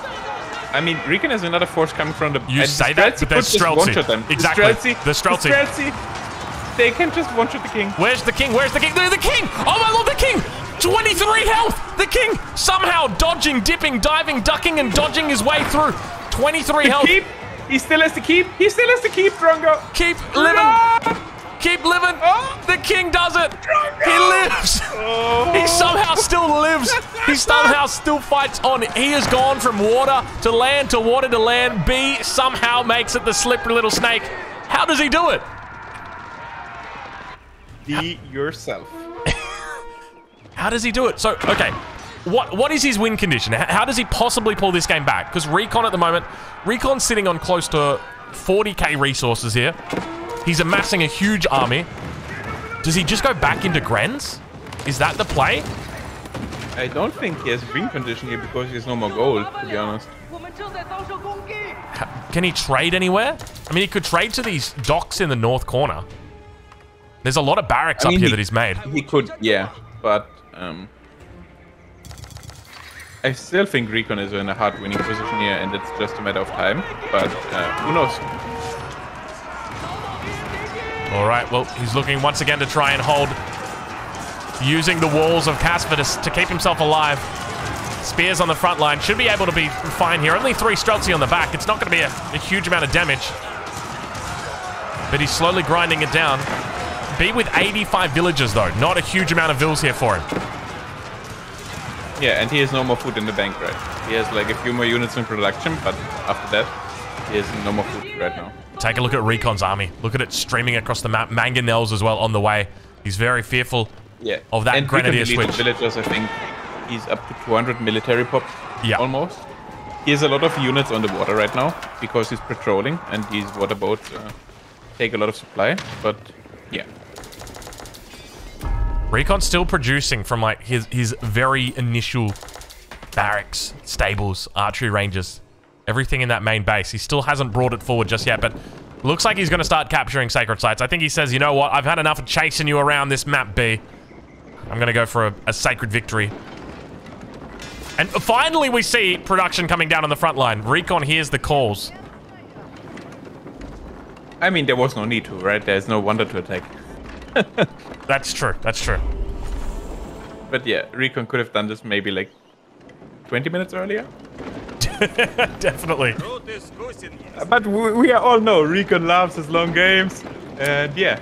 Speaker 2: I mean, Rican has another force coming from the...
Speaker 1: You say that, but there's Streltsy. Exactly. The Streltsy.
Speaker 2: They can just one-shot the king.
Speaker 1: Where's the king? Where's the king? The king! Oh my lord, the king! 23 health! The king somehow dodging, dipping, diving, ducking, and dodging his way through. 23 health.
Speaker 2: Keep. He still has to keep. He still has to keep, Drongo.
Speaker 1: Keep living. Keep living. The king does it.
Speaker 2: Drongo.
Speaker 1: He lives. He somehow still lives. He somehow still fights on. He has gone from water to land to water to land. B somehow makes it the slippery little snake. How does he do it?
Speaker 2: Be yourself.
Speaker 1: How does he do it? So, okay, what is his win condition? How does he possibly pull this game back? Because Recon at the moment, Recon's sitting on close to 40k resources here. He's amassing a huge army. Does he just go back into Grens? Is that the play?
Speaker 2: I don't think he has win condition here because he has no more gold, to be honest.
Speaker 1: Can he trade anywhere? I mean, he could trade to these docks in the north corner. There's a lot of barracks up here that he's made.
Speaker 2: He could, yeah, but I still think Recon is in a hard winning position here, and it's just a matter of time. But who knows?
Speaker 1: All right, well, he's looking once again to try and hold, using the walls of Casper to keep himself alive. Spears on the front line should be able to be fine here. Only 3 Streltsy on the back. It's not going to be a huge amount of damage, but he's slowly grinding it down. B with 85 villagers, though. Not a huge amount of vills here for him.
Speaker 2: Yeah, and he has no more food in the bank, right? He has like a few more units in production, but after that, he has no more food right now.
Speaker 1: Take a look at Recon's army. Look at it streaming across the map. Mangonels as well on the way. He's very fearful of that Grenadier switch.
Speaker 2: Villagers, I think he's up to 200 military pop, almost. He has a lot of units on the water right now because he's patrolling and these water boats take a lot of supply, but yeah.
Speaker 1: Recon's still producing from like his very initial barracks, stables, archery ranges, everything in that main base. He still hasn't brought it forward just yet, but looks like he's going to start capturing sacred sites. I think he says, you know what, I've had enough of chasing you around this map, B. I'm going to go for a sacred victory. And finally we see production coming down on the front line. Recon hears the calls.
Speaker 2: I mean, there was no need to, right? There's no wonder to attack.
Speaker 1: That's true. That's true.
Speaker 2: But yeah, Recon could have done this maybe like 20 minutes earlier.
Speaker 1: Definitely.
Speaker 2: But we all know Recon loves his long games, and yeah.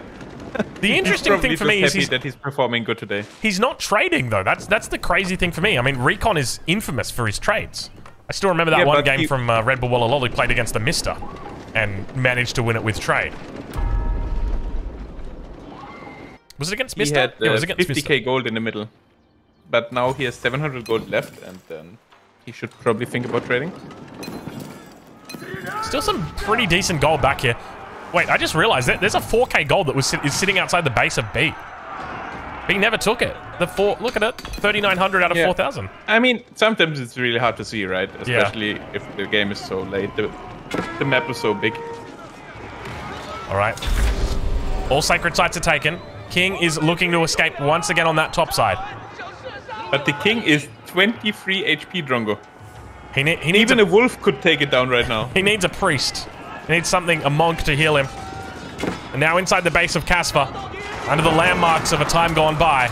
Speaker 1: The interesting thing for me is
Speaker 2: he's performing good today.
Speaker 1: He's not trading though. That's the crazy thing for me. I mean, Recon is infamous for his trades. I still remember that one game from Red Bull Walla Lolly played against the Mister, and managed to win it with trade. Was it against Mister?
Speaker 2: He had
Speaker 1: it was against
Speaker 2: 50k
Speaker 1: Mister.
Speaker 2: gold in the middle, but now he has 700 gold left, and he should probably think about trading.
Speaker 1: Still some pretty decent gold back here. Wait, I just realized that there's a 4k gold that is sitting outside the base of B. B never took it. Look at it, 3,900 out of 4,000.
Speaker 2: I mean, sometimes it's really hard to see, right? Especially if the game is so late. The map is so big.
Speaker 1: All right. All sacred sites are taken. King is looking to escape once again on that top side.
Speaker 2: But the king is 23 HP, Drongo.
Speaker 1: He needs
Speaker 2: Even a wolf could take it down right now.
Speaker 1: He needs a priest. He needs a monk to heal him. And now inside the base of Casper, under the landmarks of a time gone by,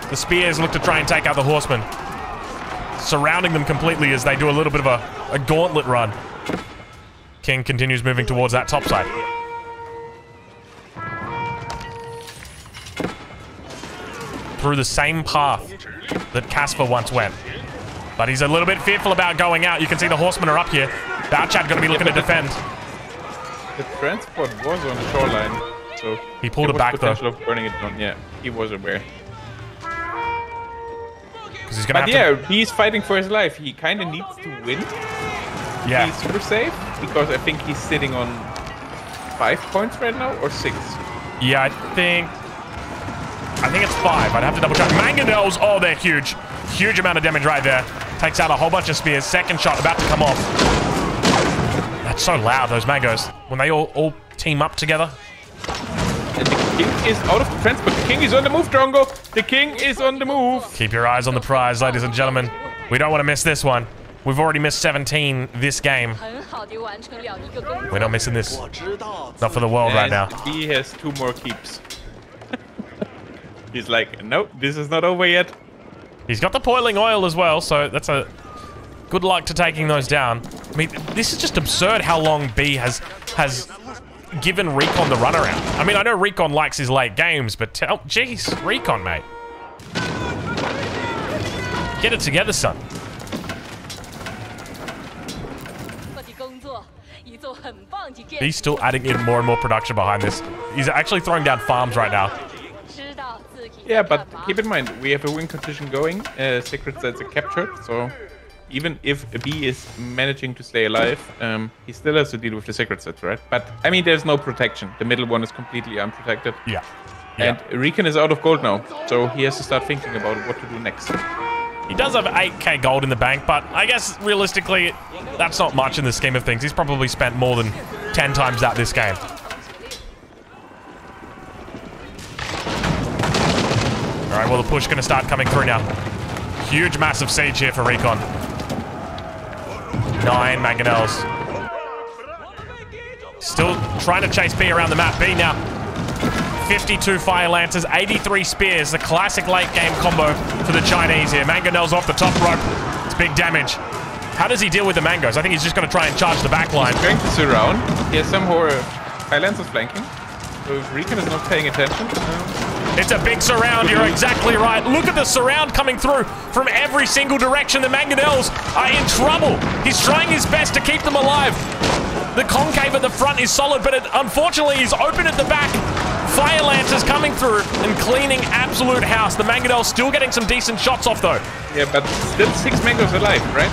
Speaker 1: the spears look to try and take out the horsemen, surrounding them completely as they do a little bit of a gauntlet run. King continues moving towards that top side. Through the same path that Casper once went. But he's a little bit fearful about going out. You can see the horsemen are up here. Bouchad going to be looking to defend.
Speaker 2: The transport was on the shoreline, so
Speaker 1: he pulled it back though.
Speaker 2: Of burning it down. Yeah, he was aware.
Speaker 1: Because he's gonna
Speaker 2: But
Speaker 1: have
Speaker 2: yeah, he's fighting for his life. He kind of needs to win.
Speaker 1: Yeah.
Speaker 2: He's super safe because I think he's sitting on 5 points right now or 6.
Speaker 1: Yeah, I think it's 5. I'd have to double check. Mangonels, oh, they're huge. Huge amount of damage right there. Takes out a whole bunch of spears. Second shot about to come off. That's so loud, those mangoes. When they all team up together.
Speaker 2: And the king is out of the transport. The king is on the move, Drongo. The king is on the move.
Speaker 1: Keep your eyes on the prize, ladies and gentlemen. We don't want to miss this one. We've already missed 17 this game. We're not missing this. Not for the world right now.
Speaker 2: He has 2 more keeps. He's like, nope, this is not over yet.
Speaker 1: He's got the boiling oil as well, so that's a good luck to taking those down. I mean, this is just absurd how long B has given Recon the runaround. I mean, I know Recon likes his late games, but oh, jeez, Recon, mate. Get it together, son. He's still adding in more and more production behind this. He's actually throwing down farms right now.
Speaker 2: Yeah, but keep in mind, we have a win condition going. Secret sites are captured, so even if B is managing to stay alive, he still has to deal with the secret sets, right? But, I mean, there's no protection. The middle one is completely unprotected.
Speaker 1: Yeah.
Speaker 2: And Recon is out of gold now, so he has to start thinking about what to do next.
Speaker 1: He does have 8k gold in the bank, but I guess realistically, that's not much in the scheme of things. He's probably spent more than 10 times that this game. All right, well, the push going to start coming through now. Huge, massive siege here for Recon. 9 mangonels. Still trying to chase B around the map. B now 52 fire lancers, 83 spears. The classic late game combo for the Chinese here. Mangonels off the top rope. It's big damage. How does he deal with the mangoes? I think he's just going to try and charge the back line.
Speaker 2: He's going to surround. He has some more fire lancers flanking. So if Recon is not paying attention.
Speaker 1: It's a big surround. You're exactly right. Look at the surround coming through from every single direction. The mangonels are in trouble. He's trying his best to keep them alive. The concave at the front is solid, but unfortunately is open at the back. Fire lancers coming through and cleaning absolute house. The mangonels still getting some decent shots off, though.
Speaker 2: Yeah, but still 6 mangoes alive, right?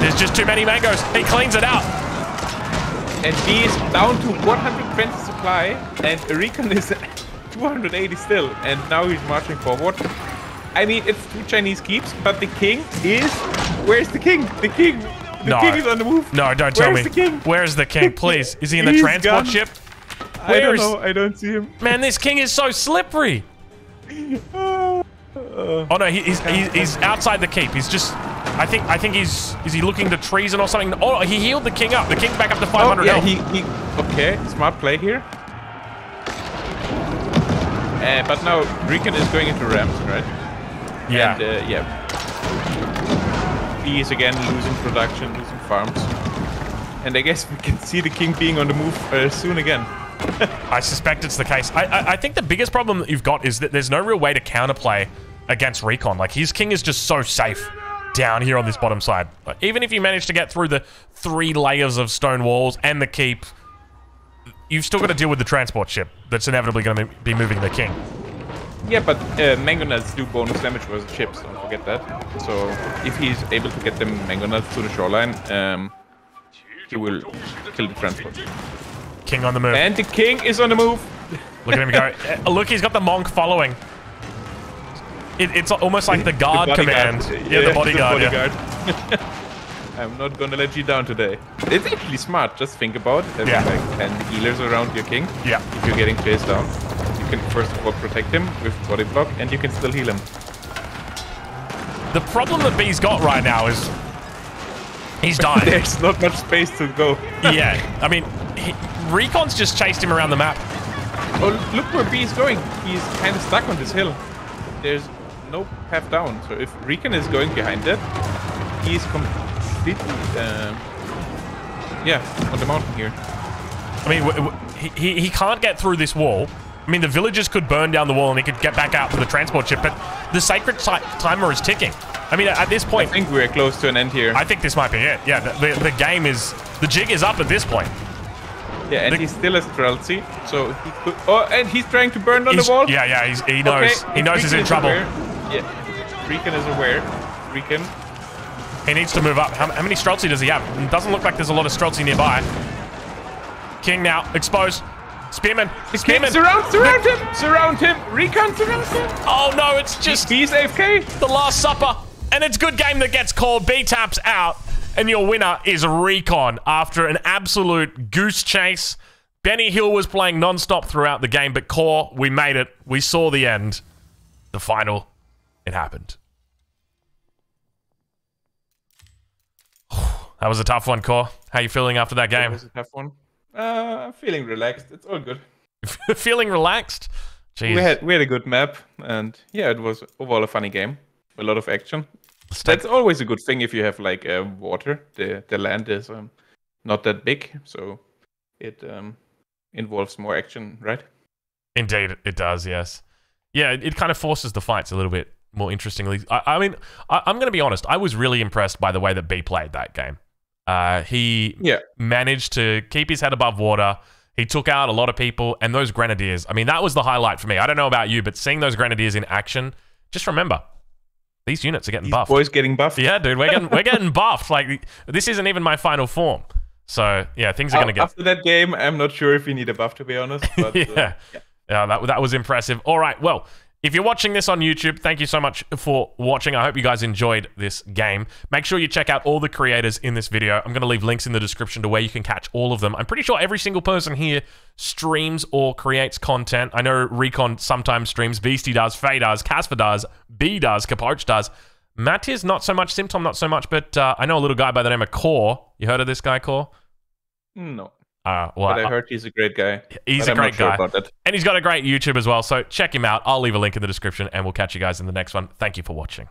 Speaker 1: There's just too many mangoes. He cleans it out.
Speaker 2: And he is down to 120 supply, and Recon is 280 still, and now he's marching forward. I mean, it's 2 Chinese keeps, but the king is... Where's the king? The king! The king is on the move.
Speaker 1: No, don't tell me.
Speaker 2: Where's the king?
Speaker 1: Where's the king? Please. Is he in the transport ship?
Speaker 2: I don't know. I don't see him.
Speaker 1: Man, this king is so slippery. Oh no, he's outside the keep. He's just... I think he's... Is he looking to treason or something? Oh, he healed the king up. The king's back up to 500
Speaker 2: yeah,
Speaker 1: health.
Speaker 2: Okay, smart play here. But now Recon is going into ramps, right?
Speaker 1: Yeah.
Speaker 2: And, yeah. He is again losing production, losing farms. And I guess we can see the king being on the move soon again.
Speaker 1: I suspect it's the case. I think the biggest problem that you've got is that there's no real way to counterplay against Recon. Like, his king is just so safe down here on this bottom side. Like, even if you manage to get through the 3 layers of stone walls and the keep, you've still got to deal with the transport ship that's inevitably going to be moving the king.
Speaker 2: Yeah, but mangonels do bonus damage versus ships, don't forget that. So if he's able to get the mangonels to the shoreline, he will kill the transport.
Speaker 1: King on the move.
Speaker 2: And the king is on the move.
Speaker 1: Look at him go. Look, he's got the monk following. It's almost like the guard command. Yeah, the bodyguard. Yeah.
Speaker 2: I'm not gonna let you down today. It's actually smart. Just think about having like 10 healers around your king.
Speaker 1: Yeah.
Speaker 2: If you're getting chased down, you can first of all protect him with body block, and you can still heal him.
Speaker 1: The problem that B's got right now is he's dying.
Speaker 2: There's not much space to go.
Speaker 1: Yeah, I mean, Recon's just chased him around the map.
Speaker 2: Oh, look where B is going. He's kind of stuck on this hill. There's no path down. So if Recon is going behind it, he's completely, on the mountain here.
Speaker 1: I mean, he can't get through this wall. I mean, the villagers could burn down the wall and he could get back out to the transport ship, but the sacred timer is ticking. I mean, at this point...
Speaker 2: I think we're close to an end here.
Speaker 1: I think this might be it. Yeah, the game is... The jig is up at this point.
Speaker 2: Yeah, and he still has Trelsi, so he could... Oh, and he's trying to burn on the wall?
Speaker 1: Yeah, he knows.
Speaker 2: Okay,
Speaker 1: he knows he's in trouble.
Speaker 2: Yeah. Recon is aware. Recon.
Speaker 1: He needs to move up. How many Streltsy does he have? It doesn't look like there's a lot of Streltsy nearby. King now, exposed. Spearman. Spearman.
Speaker 2: Surround him. Surround him. Recon, surround him.
Speaker 1: Oh no, it's just
Speaker 2: He's AFK.
Speaker 1: the Last Supper. And it's good game that gets called. B taps out. And your winner is Recon after an absolute goose chase. Benny Hill was playing non-stop throughout the game, but Core, we made it. We saw the end. The final. It happened. That was a tough one, Core. How you feeling after that game?
Speaker 2: It was a tough one. I'm feeling relaxed. It's all good.
Speaker 1: Feeling relaxed? Jeez.
Speaker 2: We had a good map, and yeah, it was overall a funny game. A lot of action. That's always a good thing if you have like water. The land is not that big, so it involves more action, right?
Speaker 1: Indeed, it does. Yes. Yeah, it kind of forces the fights a little bit more interestingly. I mean, I'm going to be honest. I was really impressed by the way that B played that game. He managed to keep his head above water. He took out a lot of people, and those Grenadiers. I mean, that was the highlight for me. I don't know about you, but seeing those Grenadiers in action, just remember, these units are getting buffed.
Speaker 2: Boys getting buffed.
Speaker 1: Yeah, dude, we're getting buffed. Like, this isn't even my final form. So yeah, things are going to get.
Speaker 2: After that game, I'm not sure if you need a buff, to be honest. But,
Speaker 1: yeah, that was impressive. All right, well, if you're watching this on YouTube, thank you so much for watching. I hope you guys enjoyed this game. Make sure you check out all the creators in this video. I'm going to leave links in the description to where you can catch all of them. I'm pretty sure every single person here streams or creates content. I know Recon sometimes streams. Beastie does, Faye does, Casper does, B does, Capoch does. Mattiz, not so much. Simtom, not so much. But I know a little guy by the name of Core. You heard of this guy, Core?
Speaker 2: No.
Speaker 1: Well,
Speaker 2: but I heard he's a great guy.
Speaker 1: He's a great guy. And he's got a great YouTube as well. So check him out. I'll leave a link in the description, and we'll catch you guys in the next one. Thank you for watching.